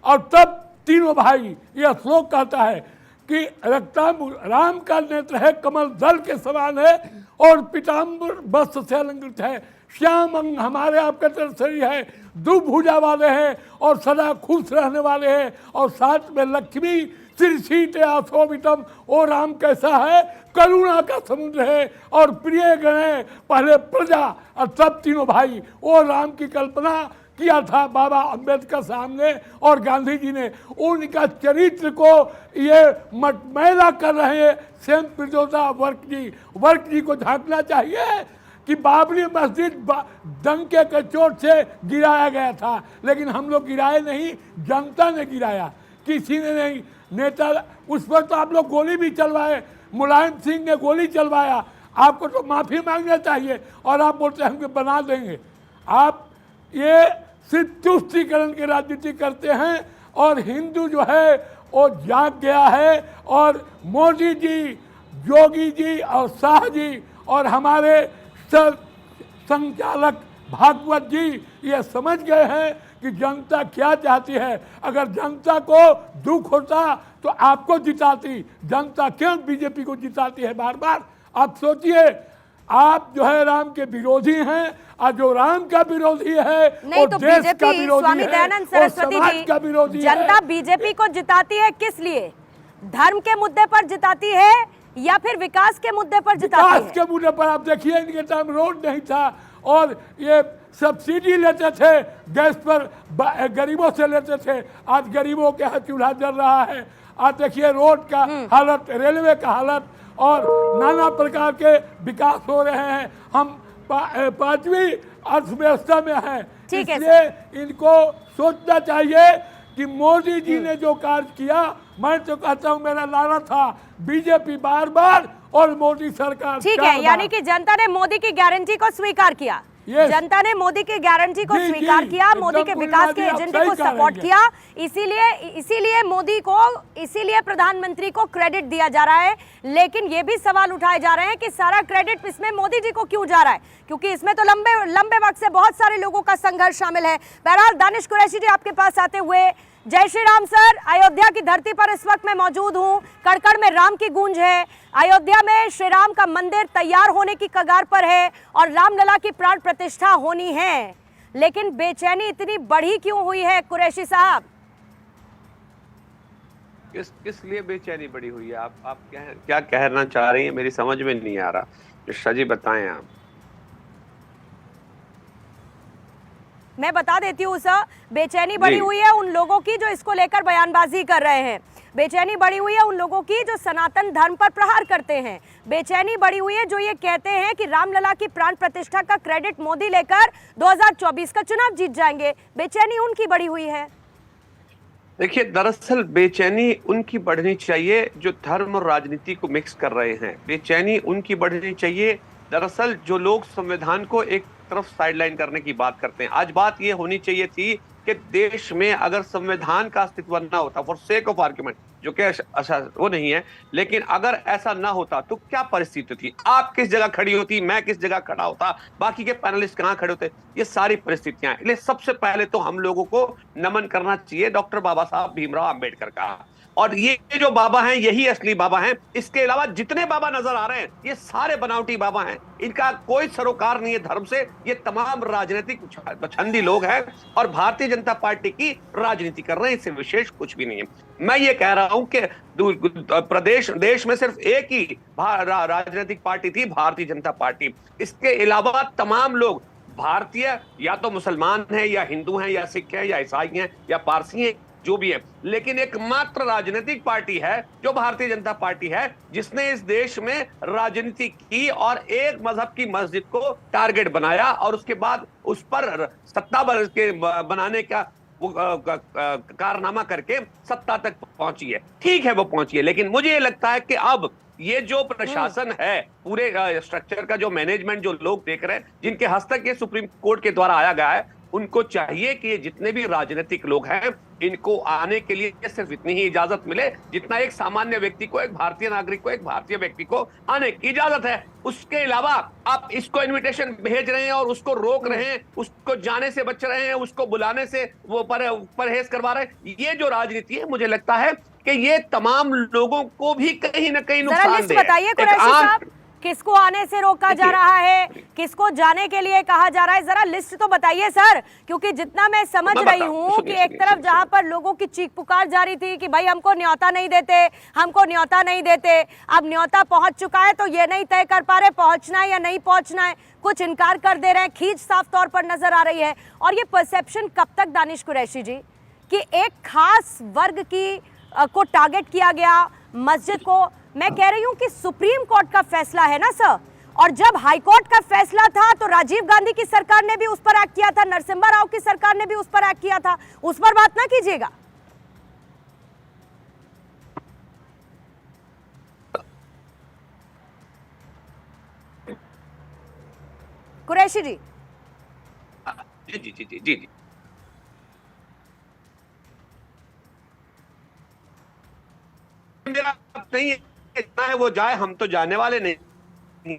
और तब तीनों भाई। यह श्लोक कहता है कि राम का नेत्र है, कमल दल के समान है और पीताम्बर वस्त्र से अलंकृत है। श्याम अंग हमारे आपका शरीर है, दुभुजा वाले हैं और सदा खुश रहने वाले हैं और साथ में लक्ष्मी श्रीशीतया शोभितम। ओ राम कैसा है, करुणा का समुद्र है और प्रिय गणे पहले प्रजा और तब तीनों भाई। ओ राम की कल्पना किया था बाबा अंबेडकर सामने और गांधी जी ने। उनका चरित्र को ये मटमैला कर रहे हैं सेम पित्रोदा वर्क जी को झांकना चाहिए कि बाबरी मस्जिद डंके के चोट से गिराया गया था, लेकिन हम लोग गिराए नहीं, जनता ने गिराया, किसी ने नहीं। नेता उस पर तो आप लोग गोली भी चलवाए, मुलायम सिंह ने गोली चलवाया, आपको तो माफी मांगना चाहिए और आप बोलते हैं हम बना देंगे। आप ये सिर्फ तुष्टीकरण की राजनीति करते हैं और हिंदू जो है वो जाग गया है और मोदी जी, योगी जी और शाह जी और हमारे संचालक भागवत जी ये समझ गए हैं कि जनता क्या चाहती है। अगर जनता को दुख होता तो आपको जिताती, जनता क्यों बीजेपी को जिताती है बार बार? आप सोचिए, आप जो है राम के विरोधी हैं और जो राम का विरोधी है नहीं तो बीजेपी, स्वामी दयानंद सरस्वती जी, जनता बीजेपी को जिताती है किस लिए? धर्म के मुद्दे पर जिताती है या फिर विकास के मुद्दे पर जिताती है? विकास के मुद्दे पर। आप देखिए इनके टाइम रोड नहीं था और ये सब्सिडी लेते थे गैस पर, गरीबों से लेते थे। आज गरीबों के यहाँ चूल्हा जल रहा है। आज देखिए रोड का हालत, रेलवे का हालत और नाना प्रकार के विकास हो रहे हैं। हम 5वीं अर्थव्यवस्था में हैं, इसलिए इनको सोचना चाहिए कि मोदी जी ने जो कार्य किया, मैं तो कहता हूँ मेरा नारा था बीजेपी बार बार और मोदी सरकार। ठीक है, यानी कि जनता ने मोदी की गारंटी को स्वीकार किया, जनता ने मोदी की गारंटी को स्वीकार किया, मोदी के विकास के एजेंडे को सपोर्ट किया। इसीलिए मोदी को, इसीलिए प्रधानमंत्री को क्रेडिट दिया जा रहा है। लेकिन ये भी सवाल उठाए जा रहे हैं कि सारा क्रेडिट इसमें मोदी जी को क्यों जा रहा है, क्योंकि इसमें तो लंबे वक्त से बहुत सारे लोगों का संघर्ष शामिल है। बहरहाल दानिश कुरैशी जी आपके पास आते हुए, जय श्री राम सर। अयोध्या की धरती पर इस वक्त मैं मौजूद हूं, कड़कड़ में राम की गूंज है। अयोध्या में श्री राम का मंदिर तैयार होने की कगार पर है और रामलला की प्राण प्रतिष्ठा होनी है, लेकिन बेचैनी इतनी बढ़ी क्यों हुई है कुरैशी साहब? किस लिए बेचैनी बढ़ी हुई है? आप क्या कहना चाह रही हैं, मेरी समझ में नहीं आ रहा। मिश्रा जी बताएं आप। मैं बता देती हूँ सर, बेचैनी बढ़ी हुई है उन लोगों की जो इसको लेकर बयानबाजी कर रहे हैं। बेचैनी बढ़ी हुई है उन लोगों की जो सनातन धर्म पर प्रहार करते हैं। बेचैनी बढ़ी हुई है जो ये कहते हैं कि रामलला की प्राण प्रतिष्ठा का क्रेडिट मोदी लेकर 2024 का चुनाव जीत जाएंगे। बेचैनी उनकी बढ़ी हुई है। देखिए, दरअसल बेचैनी उनकी बढ़नी चाहिए जो धर्म और राजनीति को मिक्स कर रहे हैं। बेचैनी उनकी बढ़नी चाहिए दरअसल जो लोग संविधान को एक तरफ साइडलाइन करने की बात करते हैं। आज बात यह होनी चाहिए थी कि देश में अगर संविधान का अस्तित्व न होता, फॉर सेक ऑफ आर्ग्यूमेंट, जो कि वो नहीं है, लेकिन अगर ऐसा ना होता तो क्या परिस्थिति थी, आप किस जगह खड़ी होती, मैं किस जगह खड़ा होता, बाकी के पैनलिस्ट कहां खड़े होते, ये सारी परिस्थितियां हैं। इसलिए सबसे पहले तो हम लोगों को नमन करना चाहिए डॉक्टर बाबा साहब भीमराव अंबेडकर का, और ये जो बाबा हैं यही असली बाबा हैं। इसके अलावा जितने बाबा नजर आ रहे हैं ये सारे बनावटी बाबा हैं, इनका कोई सरोकार नहीं है धर्म से, ये तमाम राजनीतिक छंदी लोग हैं और भारतीय जनता पार्टी की राजनीति कर रहे हैं, इससे विशेष कुछ भी नहीं है। मैं ये कह रहा हूं कि देश में सिर्फ एक ही राजनीतिक पार्टी थी, भारतीय जनता पार्टी। इसके अलावा तमाम लोग भारतीय या तो मुसलमान हैं या हिंदू हैं या सिख हैं या ईसाई हैं या पारसी हैं, जो भी है, लेकिन एकमात्र राजनीतिक पार्टी है जो भारतीय जनता पार्टी है जिसने इस देश में राजनीति की और एक मजहब की मस्जिद को टारगेट बनाया और उसके बाद उस पर सत्ता बनाने का कारनामा करके सत्ता तक पहुंची है। ठीक है वो पहुंची है, लेकिन मुझे ये लगता है कि अब ये जो प्रशासन है, पूरे स्ट्रक्चर का जो मैनेजमेंट जो लोग देख रहे हैं, जिनके हस्तक ये सुप्रीम कोर्ट के द्वारा आया गया है, उनको चाहिए कि ये जितने भी राजनीतिक लोग हैं इनको आने के लिए सिर्फ इतनी ही इजाजत मिले जितना एक सामान्य व्यक्ति को, एक भारतीय नागरिक को, एक भारतीय व्यक्ति को आने की इजाजत है। उसके अलावा आप इसको इनविटेशन भेज रहे हैं और उसको रोक रहे हैं, उसको जाने से बच रहे हैं, उसको बुलाने से वो परहेज करवा रहे हैं। ये जो राजनीति है, मुझे लगता है कि ये तमाम लोगों को भी कहीं ना कहीं नुकसान दे। बताइए कुरैशी साहब, किसको आने से रोका जा रहा है, किसको जाने के लिए कहा जा रहा है, जरा लिस्ट तो बताइए सर, क्योंकि जितना मैं समझ रही हूँ कि एक तरफ जहां पर लोगों की चीख पुकार जारी थी कि भाई हमको न्योता नहीं देते, हमको न्योता नहीं देते, अब न्योता पहुंच चुका है तो ये नहीं तय कर पा रहे पहुंचना है या नहीं पहुंचना है, कुछ इनकार कर दे रहे हैं, खींच साफ तौर पर नजर आ रही है। और ये परसेप्शन कब तक, दानिश कुरैशी जी, कि एक खास वर्ग की को टारगेट किया गया, मस्जिद को, मैं कह रही हूं कि सुप्रीम कोर्ट का फैसला है ना सर, और जब हाई कोर्ट का फैसला था तो राजीव गांधी की सरकार ने भी उस पर एक्ट किया था, नरसिम्हा राव की सरकार ने भी उस पर एक्ट किया था, उस पर बात ना कीजिएगा। कुरैशी जी। जी जी जी जी जी मेरा नहीं है वो जाए, हम तो जाने वाले नहीं,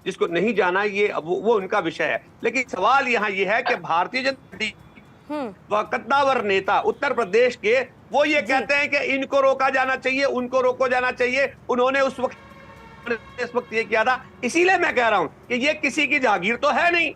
जिसको नहीं जाना ये वो उनका विषय है। लेकिन सवाल यहाँ ये है कि भारतीय जनता कद्दावर नेता उत्तर प्रदेश के वो ये कहते हैं कि इनको रोका जाना चाहिए, उनको रोको जाना चाहिए। उन्होंने इस वक्त ये किया था, इसीलिए मैं कह रहा हूं कि ये किसी की जागीर तो है नहीं,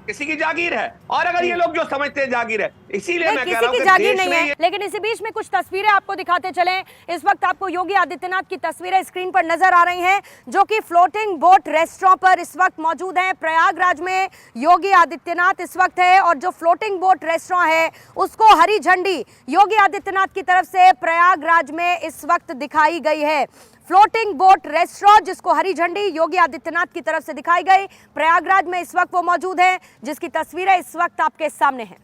किसी की जागीर है। और अगर ये लोग जो समझते हैं जागीर है, इसीलिए मैं कह रहा हूं कि जागीर नहीं है। लेकिन इसी बीच में कुछ तस्वीरें आपको दिखाते चलें। इस वक्त आपको योगी आदित्यनाथ की तस्वीरें स्क्रीन पर नजर आ रही हैं, जो कि फ्लोटिंग बोट रेस्टोरेंट पर इस वक्त मौजूद हैं। प्रयागराज में योगी आदित्यनाथ इस वक्त है और जो फ्लोटिंग बोट रेस्टोरेंट है उसको हरी झंडी योगी आदित्यनाथ की तरफ से प्रयागराज में इस वक्त दिखाई गई है। फ्लोटिंग बोट रेस्टोरेंट जिसको हरी झंडी योगी आदित्यनाथ की तरफ से दिखाई गई, प्रयागराज में इस वक्त वो मौजूद है, जिसकी तस्वीरें इस वक्त आपके सामने हैं।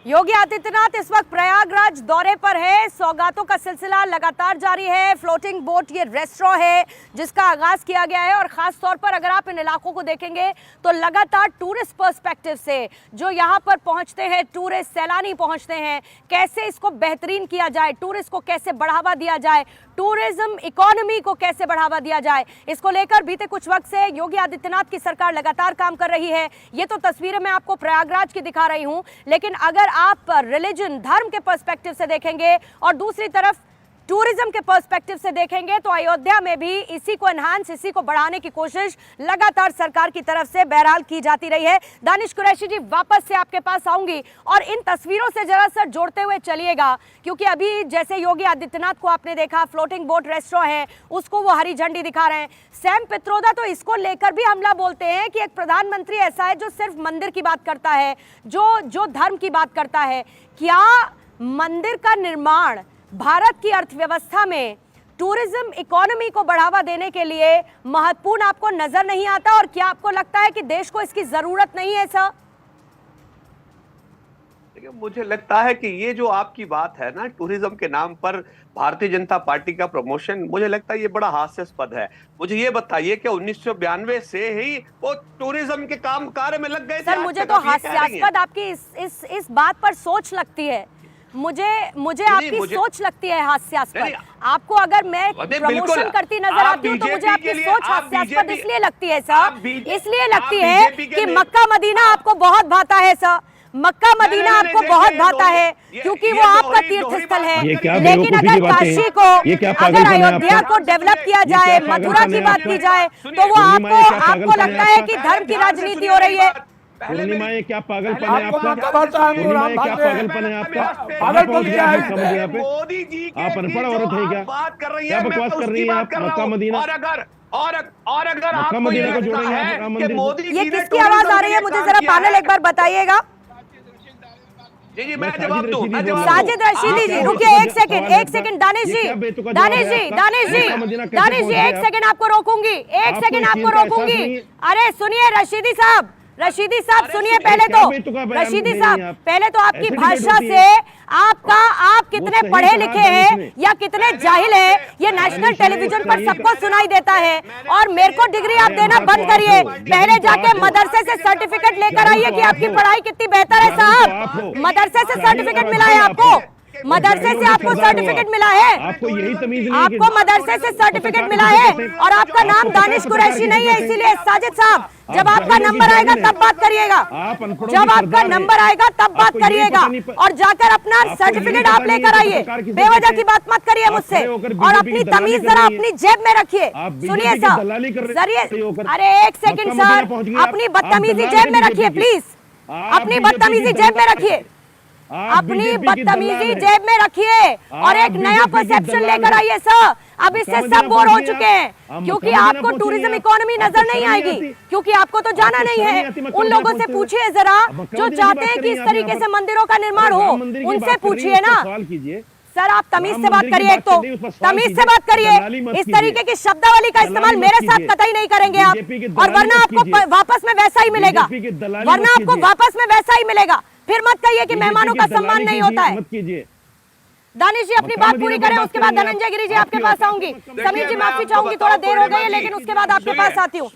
योगी आदित्यनाथ इस वक्त प्रयागराज दौरे पर है। सौगातों का सिलसिला लगातार जारी है। फ्लोटिंग बोट ये रेस्टोरेंट है जिसका आगाज किया गया है और खास तौर पर अगर आप इन इलाकों को देखेंगे तो लगातार टूरिस्ट पर्सपेक्टिव से जो यहाँ पर पहुँचते हैं, टूरिस्ट सैलानी पहुँचते हैं, कैसे इसको बेहतरीन किया जाए, टूरिस्ट को कैसे बढ़ावा दिया जाए, टूरिज्म इकोनॉमी को कैसे बढ़ावा दिया जाए, इसको लेकर बीते कुछ वक्त से योगी आदित्यनाथ की सरकार लगातार काम कर रही है। ये तो तस्वीरें मैं आपको प्रयागराज की दिखा रही हूं, लेकिन अगर आप रिलीजन धर्म के पर्सपेक्टिव से देखेंगे और दूसरी तरफ टूरिज्म के पर्सपेक्टिव से देखेंगे तो अयोध्या में भी इसी को एनहांस, इसी को बढ़ाने की कोशिश लगातार सरकार की तरफ से बहरहाल की जाती रही है। दानिश कुरैशी जी, वापस से आपके पास आऊंगी और इन तस्वीरों से जरा सर जोड़ते हुए चलिएगा, क्योंकि अभी जैसे योगी आदित्यनाथ को आपने देखा, फ्लोटिंग बोट रेस्टोरेंट है उसको वो हरी झंडी दिखा रहे हैं। सैम पित्रोदा तो इसको लेकर भी हमला बोलते हैं कि एक प्रधानमंत्री ऐसा है जो सिर्फ मंदिर की बात करता है, जो धर्म की बात करता है। क्या मंदिर का निर्माण भारत की अर्थव्यवस्था में टूरिज्म इकोनॉमी को बढ़ावा देने के लिए महत्वपूर्ण आपको नजर नहीं आता, और क्या आपको लगता है कि देश को इसकी जरूरत नहीं है सर? देखिए, मुझे लगता है कि ये जो आपकी बात है ना, टूरिज्म के नाम पर भारतीय जनता पार्टी का प्रमोशन, मुझे लगता है ये बड़ा हास्यास्पद है। मुझे ये बताइए कि 1992 से ही वो टूरिज्म के काम कार्य में लग गए थे। सर, आज मुझे तक तो आप ये कह रही हैं। हास्यास्पद आपकी इस बात पर सोच लगती है। मुझे आपकी सोच लगती है हास्यास्पद। आपको अगर मैं प्रमोशन करती नजर आती हूँ तो मुझे आपकी सोच हास्यास्पद इसलिए लगती है सर, इसलिए लगती है कि मक्का मदीना आपको बहुत भाता है सर, मक्का मदीना आपको बहुत भाता है क्योंकि वो आपका तीर्थ स्थल है। लेकिन अगर काशी को, अगर अयोध्या को डेवलप किया जाए, मथुरा की बात की जाए, तो वो आपको लगता है कि धर्म की राजनीति हो रही है। पूर्णिमा, ये क्या पागलपन है आपका? पूर्णिमा, ये क्या पागलपन है आपका? पागलपन क्या है? समझ गए आप? मोदी जी के आप अनपढ़ औरत है क्या? बात कर रही क्या है, मैं बकवास तो कर रही उसकी है बात आप? कर रहा मक्का हूं। मदीना और अगर मक्का आपको मदीना ये को लगता जोड़ेंगे आप है राम कि मंदिर से? मोदी जी ये ने किसकी आवाज आ रही है? मुझे जरा पैनल एक बार बताइएगा। जी, मैं जवाब दूं। साजिद रशीदी जी, रुकिए एक सेकंड। दानिश जी, एक सेकंड आपको रोकूंगी, एक सेकंड आपको रोकूंगी। अरे सुनिए रशीदी साहब सुनिए, पहले तो रशीदी साहब, पहले तो आपकी भाषा से आप कितने पढ़े लिखे हैं या कितने जाहिल हैं ये नेशनल टेलीविजन पर सबको सुनाई देता है। और मेरे को डिग्री आप देना बंद करिए, पहले जाके मदरसे से सर्टिफिकेट लेकर आइए कि आपकी पढ़ाई कितनी बेहतर है साहब। मदरसे से सर्टिफिकेट मिला है आपको? मदरसे से आपको सर्टिफिकेट मिला है? आपको यही तमीज नहीं? आपको मदरसे से सर्टिफिकेट मिला है और आपका नाम दानिश कुरैशी नहीं है। इसीलिए साजिद साहब, जब आपका नंबर आएगा तब बात करिएगा, जब आपका नंबर आएगा तब बात करिएगा और जाकर अपना सर्टिफिकेट आप लेकर आइए। बेवजह की बात मत करिए मुझसे और अपनी तमीज जरा अपनी जेब में रखिए। सुनिए सर, अरे एक सेकंड सर, अपनी बदतमीजी जेब में रखिए प्लीज, अपनी बदतमीजी जेब में रखिए, अपनी बदतमीजी जेब में रखिए और एक नया परसेप्शन लेकर आइए सर। अब इससे सब बोर हो चुके हैं क्योंकि आपको टूरिज्म इकोनॉमी नजर नहीं आएगी, क्योंकि आपको तो जाना नहीं है। उन लोगों से पूछिए जरा जो चाहते हैं कि इस तरीके से मंदिरों का निर्माण हो, उनसे पूछिए ना। सर आप तमीज से बात करिए, एक तो तमीज से बात करिए, इस तरीके की शब्दावली का इस्तेमाल मेरे साथ कतई नहीं करेंगे आप, और वरना आपको वापस में वैसा ही मिलेगा, वरना आपको वापस में वैसा ही मिलेगा। फिर मत कहिए कि मेहमानों का सम्मान नहीं होता है। दानिश जी अपनी बात पूरी करें, उसके बाद धनंजय गिरी जी आपके पास आऊंगी। समीर जी माफी चाहूंगी, थोड़ा देर हो गई है, लेकिन उसके बाद आपके पास आती हूँ।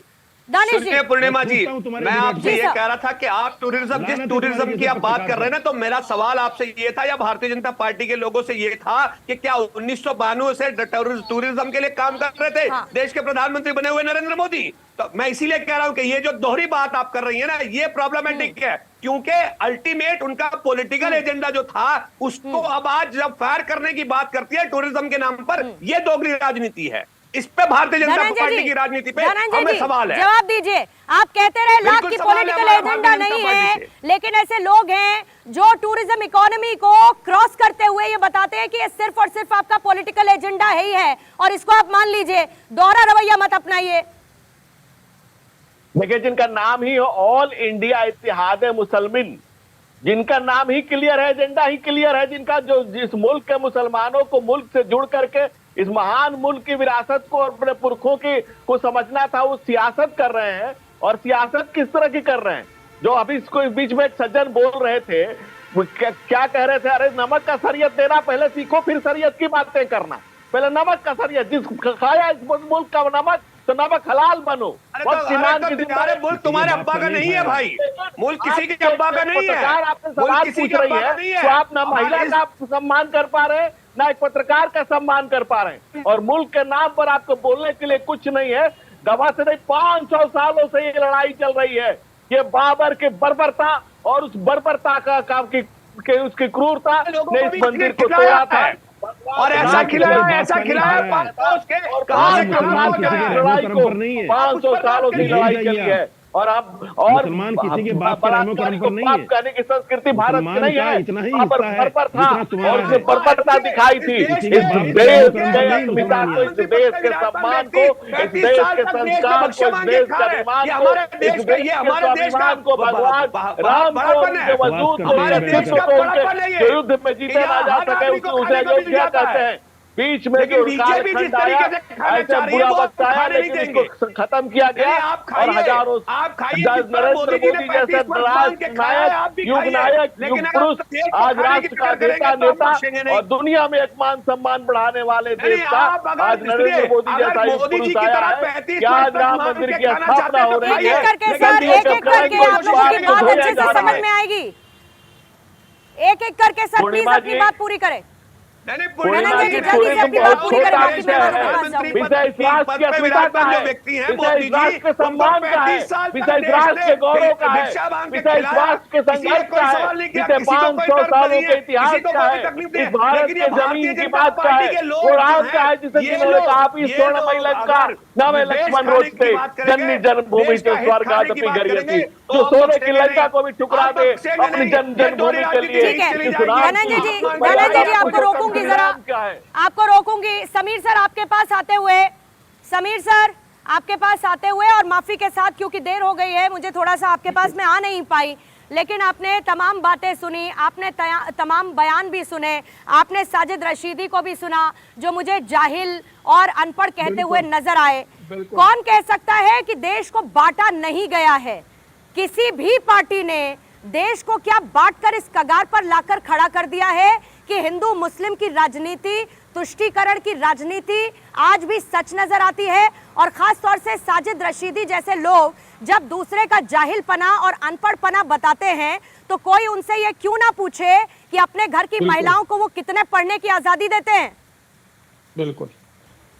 दानिश जी, पूर्णिमा जी, मैं आपसे ये कह रहा था कि आप जिस टूरिज्म की आप बात कर रहे हैं ना, तो मेरा सवाल आपसे ये था या भारतीय जनता पार्टी के लोगों से ये था कि क्या 1992 से टूरिज्म के लिए काम कर रहे थे देश के प्रधानमंत्री बने हुए नरेंद्र मोदी? तो मैं इसीलिए कह रहा हूं कि ये जो दोहरी बात आप कर रही है ना, ये प्रॉब्लमेटिक है, क्योंकि अल्टीमेट उनका पॉलिटिकल एजेंडा जो था उसको अब आज जब फायर करने की बात करती है टूरिज्म के नाम पर, ये दोगली राजनीति है। इस पे भारतीय जनता पार्टी की राजनीति पे हमें सवाल है। जवाब दीजिए। आप कहते रहे लाख की पॉलिटिकल एजेंडा नहीं है, लेकिन ऐसे लोग हैं जो टूरिज्म इकोनॉमी को क्रॉस करते हुए ये बताते हैं कि ये सिर्फ और सिर्फ आपका पॉलिटिकल एजेंडा ही है, और इसको आप मान लीजिए। दोहरा रवैया मत अपनाइए। देखिए, जिनका नाम ही ऑल इंडिया इत्तेहाद मुसलमिन, जिनका नाम ही क्लियर है, एजेंडा ही क्लियर है, जिनका जो जिस मुल्क के मुसलमानों को मुल्क से जुड़ करके इस महान मुल्क की विरासत को और अपने पुरखों की को समझना था, वो सियासत कर रहे हैं। और सियासत किस तरह की कर रहे हैं? जो अभी इसको इस बीच में एक सज्जन बोल रहे थे, क्या कह रहे थे? अरे नमक का शरीयत देना पहले सीखो, फिर शरीयत की बातें करना। पहले नमक का शरीयत, जिस खाया इस मुल्क का नमक, तो नमक हलाल बनो। मुल्क तुम्हारे अब्बा का नहीं है भाई, मुल्क किसी के अब्बा का नहीं है। आपसे सवाल पूछ रही है तो आप ना महिला का सम्मान कर पा रहे हैं, ना एक पत्रकार का सम्मान कर पा रहे हैं, और मुल्क के नाम पर आपको बोलने के लिए कुछ नहीं है। गवा से नहीं, 500 सालों से ये लड़ाई चल रही है। ये बाबर के बर्बरता और उस बर्बरता का काम की उसकी क्रूरता ने इस मंदिर को तोड़ा था और ऐसा खिलाया 500 सालों से लड़ाई चली है। और अब और मुसलमान किसी के बाप के रहमो करम पर नहीं है। कहने की संस्कृति भारत में नहीं है, इतना ही पर हिस्सा है था और उसमें बर्बरता दिखाई थी। इस देश के अस्मिता को, इस देश के सम्मान को, इस देश के संस्कार को, इस देश का अभिमान को, इस देश के स्वाभिमान को, भगवान राम को, उनके वजूद को, उनके युद्ध में जीते ना जा सके, उसे अयोध्या कहते हैं। बीच में लेकिन जो बीजेपी जिस तरीके से खाना ऐसे चाह रही है बुरा वो आप वक्त आया, खाने नहीं लेकिन देंगे। इसको खत्म किया गया नहीं, आप और खाइए, हजारों आप खाइए, जिस तरह नरेंद्र मोदी जी ने मोदी 35 जैसे वर्ष मान के खाया है, आप भी युग खाइए। नायक लेकिन युग अगर पुरुष देश को आज खाने की राष्ट्र का फिक्र करेंगे नेता तो हम नेता बख्शेंगे नहीं। और दुनिया में एक मान सम्मान बढ़ाने वाले नहीं, देश का आप अगर आज नरेंद्र मोदी अगर जैसा युग मोदी जी पुरुष की आया तरह है 35 कि आज वर्ष राम मान मंदिर के की खाना स्थापना चाहते हो तो रही एक है। एक करके लेकिन सर, ये एक एक करके आप लोगों की बात अच्छे से समझ में आएगी। एक एक करके सर प्लीज पूर्णिमा अपनी जी, बात पूरी करें। नहीं, पूर्णिमा जी, जी, जल्दी से अपनी टूरिज्म बात बहुत पूरी करें, छोटा बाकी विषय मेहमानों के है। पास जाऊं। विषय इस राष्ट्र की अस्मिता का जो है, व्यक्ति हैं विषय मोदी इस राष्ट्र जी, के सम्मान का है, 35 साल विषय इस तक राष्ट्र के गौरव का है, भिक्षा मांग के विषय इस खिलाया, राष्ट्र के किसी ने संघर्ष कोई का सवाल है, नहीं किया, विषय किसी को कोई 500 दर्द सालों नहीं के है, इतिहास किसी को का कोई है, तकलीफ नहीं इस है। भारत लेकिन ये के भारतीय जमीन की जनता बात का पार्टी है, के लोग वो जो राम हैं, का है जिसे ये जिन्होंने लोग- कहा आप ये स्वर्णमयी लोग लंका अगर नवे देश लक्ष्मण खाने की रोचते बात करेंगे, जननी जन्मभूमि देश से का हित स्वर्ग खाने की आदपी बात गरियसी करेंगे, तो जो हम सोने की बख्शेंगे लंका नहीं। को भी ठुकरा आप दे बख्शेंगे अपनी नहीं। जन्मभूमि ये के डोरी लिए ठीक है चली इस जाएगी। राम धनंजय की जी, मर्यादा धनंजय जी को आपको रोकूंगी जरा, संविधान क्या है? आपको रोकूंगी। समीर सर आपके पास आते हुए, समीर सर आपके पास आते हुए, और माफी के साथ क्योंकि देर हो गई है मुझे थोड़ा सा आपके पास मैं आ नहीं पाई, लेकिन आपने तमाम बातें सुनी, आपने तमाम बयान भी सुने, आपने साजिद रशीदी को भी सुना जो मुझे जाहिल और अनपढ़ कहते हुए नजर आए। कौन कह सकता है कि देश को बांटा नहीं गया है? किसी भी पार्टी ने देश को क्या बांटकर इस कगार पर लाकर खड़ा कर दिया है कि हिंदू मुस्लिम की राजनीति, तुष्टीकरण की राजनीति आज भी सच नजर आती है। और खास तौर से साजिद रशीदी जैसे लोग जब दूसरे का जाहिलपना और अनपढ़पना बताते हैं तो कोई उनसे ये क्यों ना पूछे कि अपने घर की महिलाओं को वो कितने पढ़ने की आजादी देते हैं। बिल्कुल।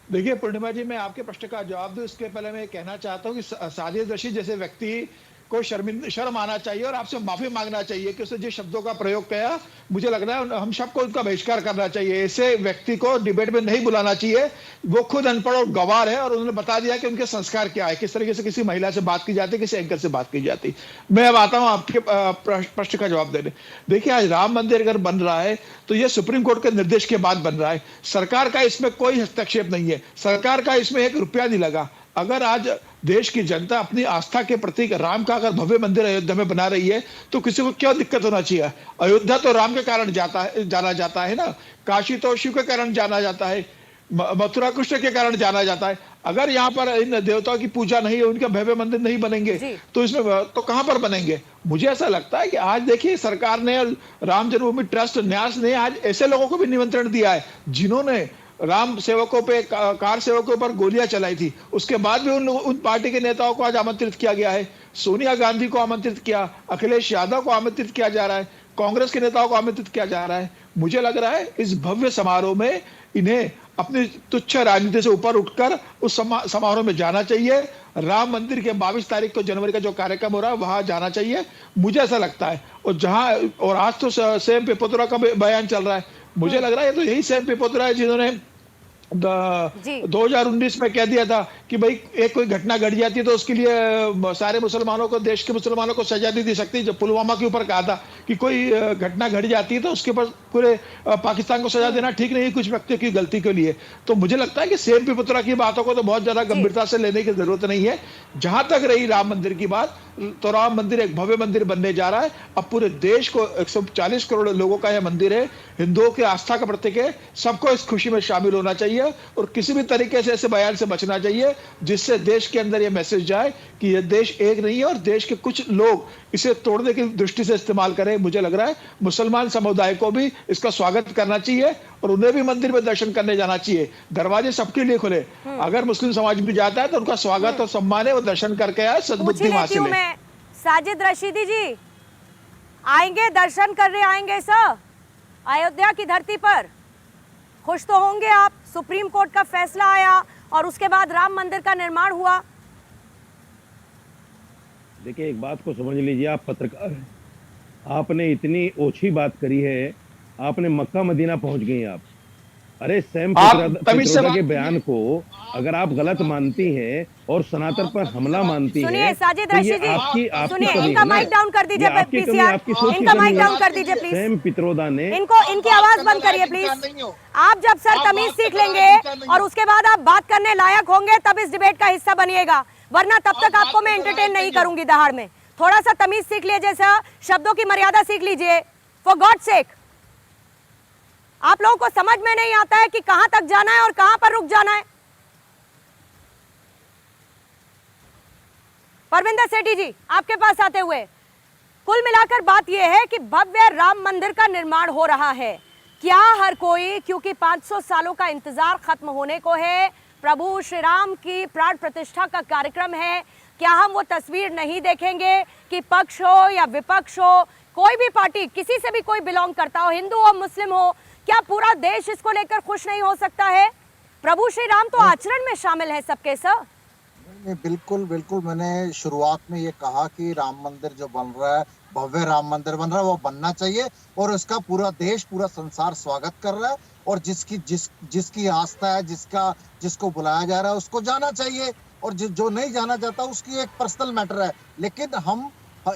देखिए पूर्णिमा जी, मैं आपके प्रश्न का जवाब दूं इसके पहले मैं कहना चाहता हूं कि साजिद रशीद जैसे व्यक्ति को शर्म आना चाहिए और आपसे माफी मांगना चाहिए कि उसने जिस शब्दों का प्रयोग किया, मुझे लग रहा है हम सबको उनका बहिष्कार करना चाहिए। ऐसे व्यक्ति को डिबेट में नहीं बुलाना चाहिए। वो खुद अनपढ़ और गवार है और उन्होंने बता दिया कि उनके संस्कार क्या है, किस तरीके से किसी महिला से बात की जाती है, किसी एंकर से बात की जाती। मैं अब आता हूं आपके प्रश्न का जवाब देने। देखिए, आज राम मंदिर अगर बन रहा है तो यह सुप्रीम कोर्ट के निर्देश के बाद बन रहा है। सरकार का इसमें कोई हस्तक्षेप नहीं है, सरकार का इसमें 1 रुपया नहीं लगा। अगर आज देश की जनता अपनी आस्था के प्रतीक राम का अगर भव्य मंदिर अयोध्या में बना रही है तो किसी को क्यों दिक्कत होना चाहिए? अयोध्या तो राम के कारण जाना जाता है ना, काशी तो शिव के कारण जाना जाता है, मथुरा कृष्ण के कारण जाना जाता है। अगर यहाँ पर इन देवताओं की पूजा नहीं है, उनके भव्य मंदिर नहीं बनेंगे तो इसमें तो कहां पर बनेंगे? मुझे ऐसा लगता है कि आज देखिए सरकार ने, राम जन्मभूमि ट्रस्ट न्यास ने आज ऐसे लोगों को भी निमंत्रण दिया है जिन्होंने राम सेवकों पे, कार सेवकों पर गोलियां चलाई थी। उसके बाद भी उन पार्टी के नेताओं को आज आमंत्रित किया गया है। सोनिया गांधी को आमंत्रित किया, अखिलेश यादव को आमंत्रित किया जा रहा है, कांग्रेस के नेताओं को आमंत्रित किया जा रहा है। मुझे लग रहा है इस भव्य समारोह में इन्हें अपनी तुच्छ राजनीति से ऊपर उठकर उस समारोह में जाना चाहिए। राम मंदिर के 22 तारीख को जनवरी का जो कार्यक्रम हो रहा है वहां जाना चाहिए, मुझे ऐसा लगता है। और आज तो सेम पेपोत्रा का बयान चल रहा है। मुझे लग रहा है तो यही सेम पेपोत्रा है जिन्होंने 2019 में कह दिया था कि भाई एक कोई घटना घट जाती है तो उसके लिए सारे मुसलमानों को, देश के मुसलमानों को सजा नहीं दी सकती। जब पुलवामा के ऊपर कहा था कि कोई घटना घट जाती है तो उसके ऊपर पूरे पाकिस्तान को सजा देना ठीक नहीं है कुछ व्यक्तियों की गलती के लिए। तो मुझे लगता है कि सेम पेपोत्रा की बातों को तो बहुत ज्यादा गंभीरता से लेने की जरूरत नहीं है। जहां तक रही राम मंदिर की बात, तो राम मंदिर एक भव्य मंदिर बनने जा रहा है। अब पूरे देश को 140 करोड़ लोगों का यह मंदिर है, हिंदुओं की आस्था का प्रतीक है। सबको इस खुशी में शामिल होना चाहिए और किसी भी तरीके से ऐसे बयान से बचना चाहिए जिससे देश के अंदर यह मैसेज जाए कि यह देश एक नहीं है और देश के कुछ लोग इसे तोड़ने की दृष्टि से इस्तेमाल करें। मुझे लग रहा है मुसलमान समुदाय को भी इसका स्वागत करना चाहिए और उन्हें भी मंदिर में दर्शन करने जाना चाहिए। दरवाजे सबके लिए खुले, अगर मुस्लिम समाज भी जाता है तो उनका स्वागत और सम्मान है, वो दर्शन करके आए, सद्बुद्धि हासिल है। साजिद रशीदी जी आएंगे, दर्शन करने आएंगे सर अयोध्या की धरती पर? खुश तो होंगे आप, सुप्रीम कोर्ट का फैसला आया और उसके बाद राम मंदिर का निर्माण हुआ। देखिए, एक बात को समझ लीजिए, आप पत्रकार हैं, आपने इतनी ओछी बात करी है, आपने मक्का मदीना पहुंच गई आप। अरे सैम पित्रोदा के बयान को अगर आप गलत मानती हैं और सनातन पर हमला मानती हैं, सुनिए साजिद रशीदी, सुनिए, कमी इनका माइक डाउन कर दीजिए पीसीआर, इनका माइक डाउन कर दीजिए प्लीज। सैम पित्रोदा ने इनकी आवाज बंद करिए प्लीज। आप जब सर तमीज सीख लेंगे और उसके बाद आप बात करने लायक होंगे तब इस डिबेट का हिस्सा बनिएगा, वरना तब तक आपको मैं एंटरटेन नहीं करूंगी दहाड़ में। थोड़ा सा तमीज सीख लीजिए सर, शब्दों की मर्यादा सीख लीजिए, फॉर गॉड सेक। आप लोगों को समझ में नहीं आता है कि कहां तक जाना है और कहां पर रुक जाना है। परविंदर सेठी जी, आपके पास आते हुए, कुल मिलाकर बात यह है कि भव्य राम मंदिर का निर्माण हो रहा है। क्या हर कोई, क्योंकि 500 सालों का इंतजार खत्म होने को है, प्रभु श्री राम की प्राण प्रतिष्ठा का कार्यक्रम है, क्या हम वो तस्वीर नहीं देखेंगे कि पक्ष हो या विपक्ष हो, कोई भी पार्टी, किसी से भी कोई बिलोंग करता हो, हिंदू हो मुस्लिम हो, क्या पूरा देश इसको लेकर खुश नहीं हो सकता है? प्रभु श्री राम तो आचरण में शामिल है सबके सर। नहीं, बिल्कुल बिल्कुल। मैंने शुरुआत में ये कहा कि राम मंदिर जो बन रहा है, भव्य राम मंदिर बन रहा है, वो बनना चाहिए और उसका पूरा देश, पूरा संसार स्वागत कर रहा है। और जिसकी आस्था है, जिसको बुलाया जा रहा है, उसको जाना चाहिए, और जो नहीं जाना चाहता उसकी एक पर्सनल मैटर है। लेकिन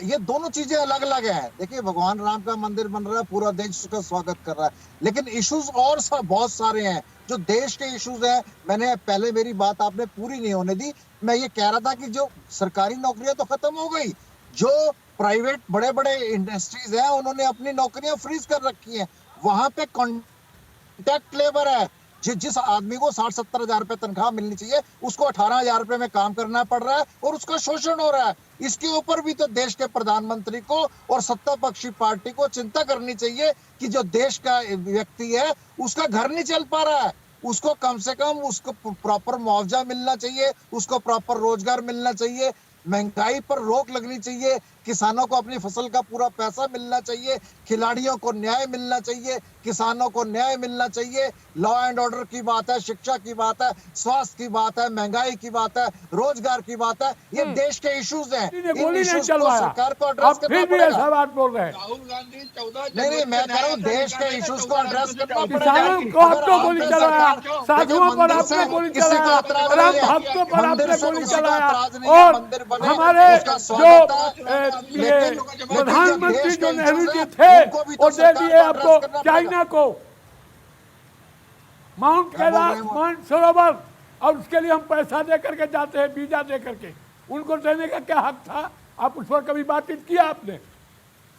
ये दोनों चीजें अलग अलग हैं। देखिए, भगवान राम का मंदिर बन रहा है, पूरा देश उसका स्वागत कर रहा है, लेकिन इश्यूज और बहुत सारे हैं जो देश के इश्यूज हैं। मैंने पहले, मेरी बात आपने पूरी नहीं होने दी। मैं ये कह रहा था कि जो सरकारी नौकरियां तो खत्म हो गई, जो प्राइवेट बड़े बड़े इंडस्ट्रीज हैं उन्होंने अपनी नौकरियां फ्रीज कर रखी हैं। वहां पे कॉन्ट्रैक्ट लेबर है, जिस आदमी को 60-70 हजार रुपए तनख्वाह मिलनी चाहिए, उसको 18 हजार रुपए में काम करना पड़ रहा है और उसका शोषण हो रहा है। इसके ऊपर भी तो देश के प्रधानमंत्री को और सत्ता पक्षी पार्टी को चिंता करनी चाहिए कि जो देश का व्यक्ति है उसका घर नहीं चल पा रहा है, उसको कम से कम उसको प्रॉपर मुआवजा मिलना चाहिए, उसको प्रॉपर रोजगार मिलना चाहिए, महंगाई पर रोक लगनी चाहिए, किसानों को अपनी फसल का पूरा पैसा मिलना चाहिए, खिलाड़ियों को न्याय मिलना चाहिए, किसानों को न्याय मिलना चाहिए। लॉ एंड ऑर्डर की बात है, शिक्षा की बात है, स्वास्थ्य की बात है, महंगाई की बात है, रोजगार की बात है। ये देश के इश्यूज हैं, इन इश्यूज को सरकार को एड्रेस करना पड़ेगा। बात बोल रहे हैं राहुल गांधी 14 नहीं, मैं कह रहा हूँ देश के इश्यूज को एड्रेस करना पड़ेगा। किसानों को आपको गोली चलाया, साधुओं पर आपने गोली चलाया, राम भक्तों पर आपने गोली चलाया, और हमारे जो प्रधानमंत्री जो नेहरू जी थे वो दे दिए आपको चाइना को माउंट कैलाश, माउंट सरोवर, और उसके लिए हम पैसा दे करके जाते हैं, वीजा दे करके। उनको देने का क्या हक था? आप उस पर कभी बातचीत किया? आपने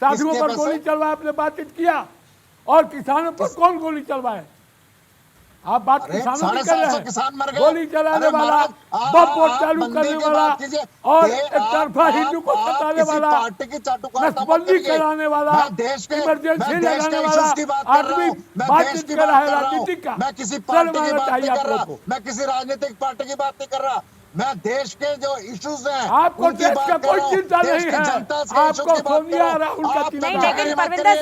साधुओं पर गोली चलवाया, आपने बातचीत किया? और किसानों पर कौन गोली चलवाए? आप बात किसानों की कर रहे हैं, गोली चलाने वाला, बम वोट चालू करने वाला, और एक तरफा हिंदू को सताने वाला, नसबंदी कराने वाला, इमरजेंसी लगाने वाला आदमी बातचीत कर रहा है राजनीतिक का। मैं किसी पार्टी की बात नहीं कर रहा, मैं किसी राजनीतिक पार्टी की बात नहीं कर रहा, मैं देश के जो इश्यूज हैं आपको देश का कोई चिंता नहीं है, आपको सोनिया राहुल का चिंता नहीं। लेकिन परविंदर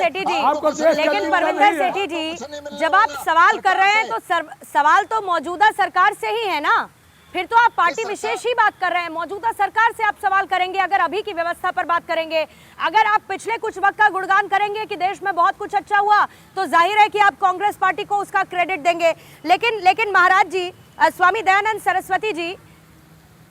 सेठी जी, जब आप सवाल कर रहे हैं तो सवाल तो मौजूदा सरकार से ही है ना, फिर तो आप पार्टी विशेष ही बात कर रहे हैं। मौजूदा सरकार से आप सवाल करेंगे अगर अभी की व्यवस्था पर बात करेंगे, अगर आप पिछले कुछ वक्त का गुणगान करेंगे कि देश में बहुत कुछ अच्छा हुआ, तो जाहिर है कि आप कांग्रेस पार्टी को उसका क्रेडिट देंगे। लेकिन महाराज जी, स्वामी दयानंद सरस्वती जी,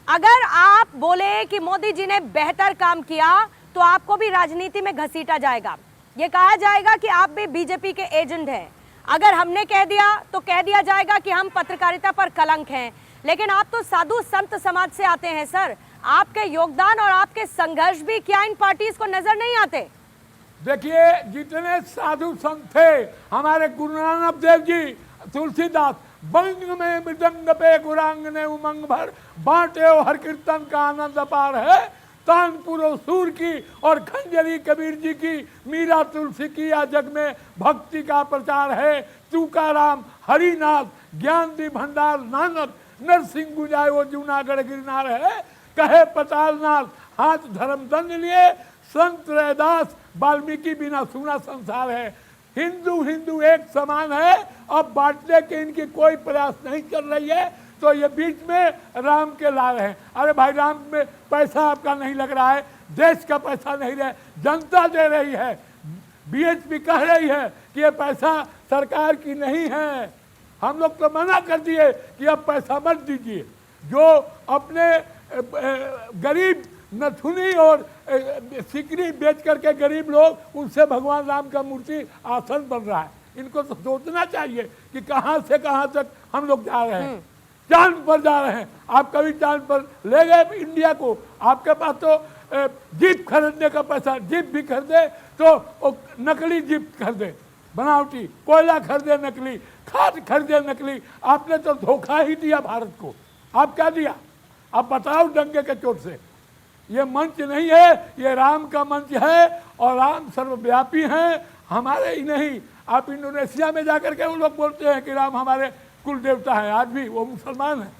अगर आप बोले कि मोदी जी ने बेहतर काम किया तो आपको भी राजनीति में घसीटा जाएगा, ये कहा जाएगा कि आप भी बीजेपी के एजेंट हैं। अगर हमने कह दिया तो कह दिया जाएगा कि हम पत्रकारिता पर कलंक हैं। लेकिन आप तो साधु संत समाज से आते हैं सर, आपके योगदान और आपके संघर्ष भी क्या इन पार्टीज को नजर नहीं आते? देखिए, जितने साधु संत थे, हमारे गुरु नानक देव जी, तुलसीदास, बंग में मृदंग पे गुरांग ने उमंग भर बांटे हर कीर्तन का आनंद अपार है, तानपुर सूर की और खंजरी कबीर जी की, मीरा तुलसी की या जग में भक्ति का प्रचार है, तुकाराम हरिनाथ ज्ञान दी भंडार नानक, नरसिंह गुजाए वो जूनागढ़ गिरनार है, कहे पतालनाथ हाथ धर्म दंड लिए, संत रैदास वाल्मीकि बिना सुना संसार है। हिंदू एक समान है, अब बांटने के इनकी कोई प्रयास नहीं कर रही है, तो ये बीच में राम के ला रहे हैं। अरे भाई, राम में पैसा आपका नहीं लग रहा है, देश का पैसा नहीं रहे, जनता दे रही है। बीएचपी कह रही है कि ये पैसा सरकार की नहीं है, हम लोग तो मना कर दिए कि अब पैसा मत दीजिए। जो अपने गरीब नथुनी और सिकरी बेच करके गरीब लोग, उनसे भगवान राम का मूर्ति आसन बन रहा है। इनको तो सोचना चाहिए कि कहां से कहां तक हम लोग जा रहे हैं, चांद पर जा रहे हैं। आप कभी चांद पर ले गए इंडिया को? आपके पास तो जीप खरीदने का पैसा, जीप भी खरीदे तो नकली जीप खरीदे, बनावटी, कोयला खरीदे नकली, खाद खरीदे नकली। आपने तो धोखा ही दिया भारत को। आप क्या दिया? आप बताओ डंके के चोट से। ये मंच नहीं है, ये राम का मंच है और राम सर्वव्यापी हैं। हमारे ही नहीं, आप इंडोनेशिया में जाकर के वो लोग बोलते हैं कि राम हमारे कुल देवता है, आज भी वो मुसलमान है।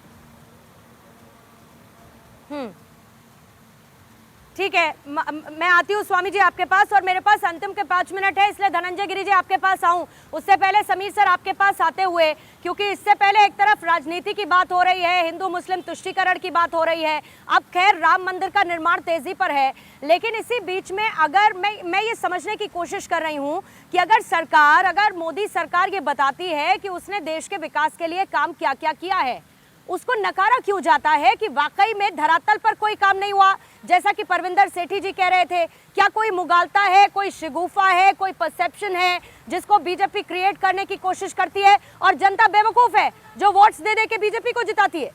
ठीक है, मैं आती हूँ स्वामी जी आपके पास, और मेरे पास अंतिम के 5 मिनट है, इसलिए धनंजय गिरी जी आपके पास आऊं उससे पहले समीर सर आपके पास आते हुए, क्योंकि इससे पहले एक तरफ राजनीति की बात हो रही है, हिंदू मुस्लिम तुष्टीकरण की बात हो रही है, अब खैर राम मंदिर का निर्माण तेजी पर है, लेकिन इसी बीच में अगर मैं ये समझने की कोशिश कर रही हूँ कि अगर मोदी सरकार ये बताती है कि उसने देश के विकास के लिए काम क्या क्या किया है, उसको नकारा क्यों जाता है कि वाकई में धरातल पर कोई काम नहीं हुआ? जैसा कि परविंदर सेठी जी कह रहे थे, क्या कोई मुगालता है, कोई शिगुफा है, कोई परसेप्शन है जिसको बीजेपी क्रिएट करने की कोशिश करती है और जनता बेवकूफ है जो वोट्स दे दे के बीजेपी को जिताती है?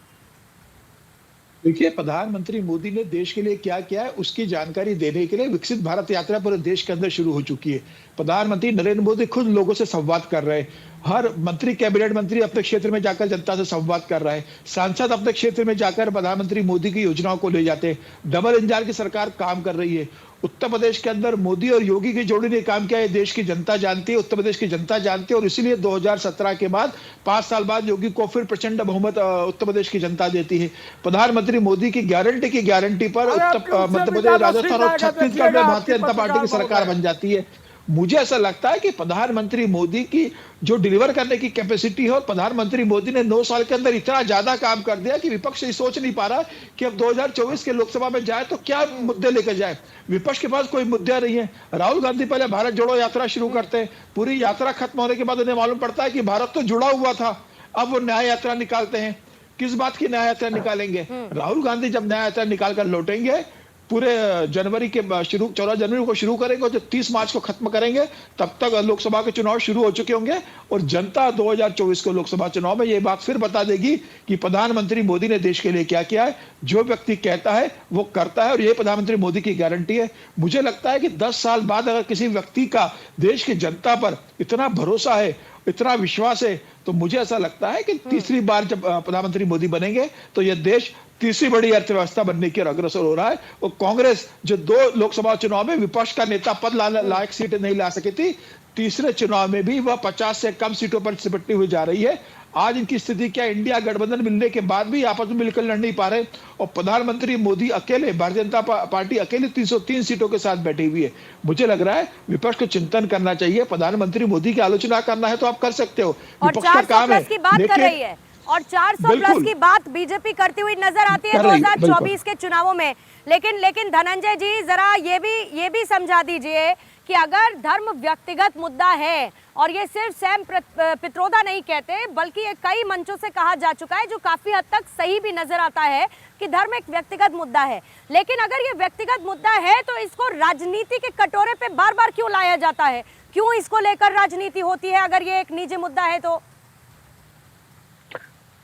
देखिए, प्रधानमंत्री मोदी ने देश के लिए क्या किया है उसकी जानकारी देने के लिए विकसित भारत यात्रा पूरे देश के अंदर शुरू हो चुकी है। प्रधानमंत्री नरेंद्र मोदी खुद लोगों से संवाद कर रहे हैं। हर मंत्री, कैबिनेट मंत्री अपने क्षेत्र में जाकर जनता से संवाद कर रहा है। सांसद अपने क्षेत्र में जाकर प्रधानमंत्री मोदी की योजनाओं को ले जाते हैं। डबल इंजन की सरकार काम कर रही है। उत्तर प्रदेश के अंदर मोदी और योगी की जोड़ी ने काम किया है, देश की जनता जानती है, उत्तर प्रदेश की जनता जानती है, और इसीलिए 2017 के बाद 5 साल बाद योगी को फिर प्रचंड बहुमत उत्तर प्रदेश की जनता देती है। प्रधानमंत्री मोदी की गारंटी पर मध्य प्रदेश, राजस्थान और छत्तीसगढ़ में भारतीय जनता पार्टी की सरकार बन जाती है। मुझे ऐसा लगता है कि प्रधानमंत्री मोदी की जो डिलीवर करने की कैपेसिटी है, और प्रधानमंत्री मोदी ने 9 साल के अंदर इतना ज्यादा काम कर दिया कि विपक्ष ये सोच नहीं पा रहा कि अब 2024 के लोकसभा में जाए तो क्या मुद्दे लेकर जाए। विपक्ष के पास कोई मुद्दा नहीं है। राहुल गांधी पहले भारत जोड़ो यात्रा शुरू करते हैं, पूरी यात्रा खत्म होने के बाद उन्हें मालूम पड़ता है कि भारत तो जुड़ा हुआ था, अब वो न्याय यात्रा निकालते हैं। किस बात की न्याय यात्रा निकालेंगे? राहुल गांधी जब न्याय यात्रा निकाल कर लौटेंगे, पूरे जनवरी के 14 जनवरी को शुरू करेंगे और जो 30 मार्च को खत्म करेंगे, तब तक लोकसभा के चुनाव शुरू हो चुके होंगे, और जनता 2024 के लोकसभा चुनाव में ये बात फिर बता देगी कि प्रधानमंत्री मोदी ने देश के लिए क्या किया है। जो व्यक्ति कहता है वो करता है, और ये प्रधानमंत्री मोदी की गारंटी है। मुझे लगता है कि 10 साल बाद अगर किसी व्यक्ति का देश की जनता पर इतना भरोसा है, इतना विश्वास है, तो मुझे ऐसा लगता है कि तीसरी बार जब प्रधानमंत्री मोदी बनेंगे तो यह देश तीसरी बड़ी अर्थव्यवस्था बनने की ओर अग्रसर हो रहा है। और कांग्रेस जो 2 लोकसभा चुनाव में विपक्ष का नेता पद लायक सीटें नहीं ला सकी थी, तीसरे चुनाव में भी वह 50 से कम सीटों पर सिमटती हुई जा रही है। आज इनकी स्थिति क्या? इंडिया गठबंधन मिलने के बाद भी आपस में मिलकर लड़ नहीं पा रहे, और प्रधानमंत्री मोदी अकेले, भारतीय जनता पार्टी अकेले 303 सीटों के साथ बैठी हुई है। मुझे लग रहा है विपक्ष को चिंतन करना चाहिए। प्रधानमंत्री मोदी की आलोचना करना है तो आप कर सकते हो, विपक्ष का काम है। और 400 प्लस की बात बीजेपी करती हुई नजर आती है 2024 के चुनावों में। लेकिन धनंजय जी, जरा ये भी समझा दीजिए कि अगर धर्म व्यक्तिगत मुद्दा है, और ये सिर्फ सैम पित्रोदा नहीं कहते, बल्कि ये कई मंचों से कहा जा चुका है, जो काफी हद तक सही भी नजर आता है कि धर्म एक व्यक्तिगत मुद्दा है, लेकिन अगर ये व्यक्तिगत मुद्दा है तो इसको राजनीति के कटोरे पे बार बार क्यों लाया जाता है? क्यों इसको लेकर राजनीति होती है अगर ये एक निजी मुद्दा है तो?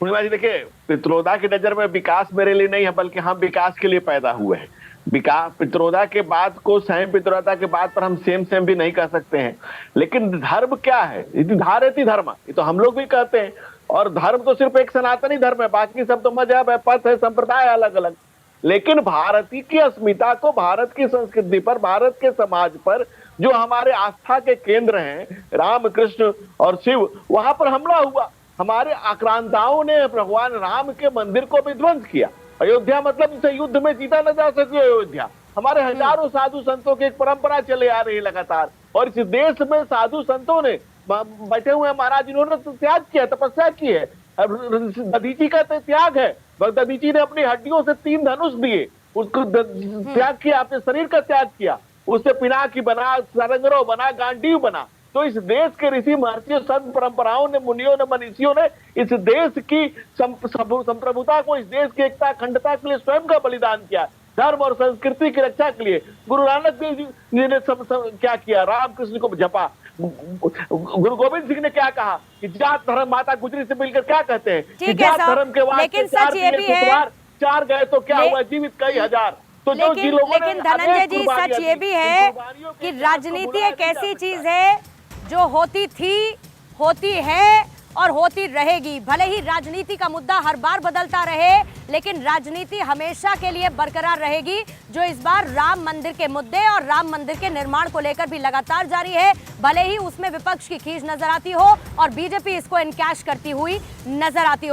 पूर्णिमा जी, देखिए, पित्रोदा की नजर में विकास मेरे लिए नहीं है, बल्कि हम विकास के लिए पैदा हुए हैं। विकास पित्रोदा के बाद को सैम पित्रोदा के बाद पर हम सेम भी नहीं कह सकते हैं। लेकिन धर्म क्या है? धारयति धर्म, ये तो हम लोग भी कहते हैं, और धर्म तो सिर्फ एक सनातनी धर्म है, बाकी सब तो मजहब है, पथ है, संप्रदाय अलग अलग। लेकिन भारत की अस्मिता को, भारत की संस्कृति पर, भारत के समाज पर जो हमारे आस्था के केंद्र हैं, राम, कृष्ण और शिव, वहां पर हमला हुआ। हमारे आक्रांताओं ने भगवान राम के मंदिर को भी ध्वंस किया। अयोध्या मतलब इसे युद्ध में जीता न जा सके अयोध्या। हमारे हजारों साधु संतों की एक परंपरा चले आ रही है लगातार, और इस देश में साधु संतों ने बैठे हुए महाराज, इन्होंने तो त्याग किया, तपस्या की है। दधीची का त्याग है, दधीची ने अपनी हड्डियों से 3 धनुष दिए, उसको त्याग किया, अपने शरीर का त्याग किया, उससे पिनाकी बना, सरंगरो बना, गांडीव बना। तो इस देश के ऋषि महर्षियों, संत परंपराओं ने, मुनियों ने, मनीषियों ने इस देश की संप्रभुता को, इस देश की एकता अखंडता के लिए स्वयं का बलिदान किया। धर्म और संस्कृति की रक्षा के लिए गुरु नानक देव जी ने क्या किया? रामकृष्ण को जपा। गुरु गोविंद सिंह ने क्या कहा कि जात धर्म, माता गुजरी से मिलकर क्या कहते हैं कि जात धर्म के वास्ते 4 गए तो क्या हुआ, जीवित कई हजार। तो लेकिन धनंजय जी, सच ये भी है कि राजनीति एक ऐसी चीज है जो होती थी, होती है और होती रहेगी। भले ही राजनीति का मुद्दा हर बार बदलता रहे, लेकिन राजनीति हमेशा के लिए बरकरार रहेगी, जो इस बार राम मंदिर के मुद्दे और राम मंदिर के निर्माण को लेकर भी लगातार जारी है। भले ही उसमें विपक्ष की खींच नजर आती हो और बीजेपी इसको इनकैश करती हुई नजर आती हो।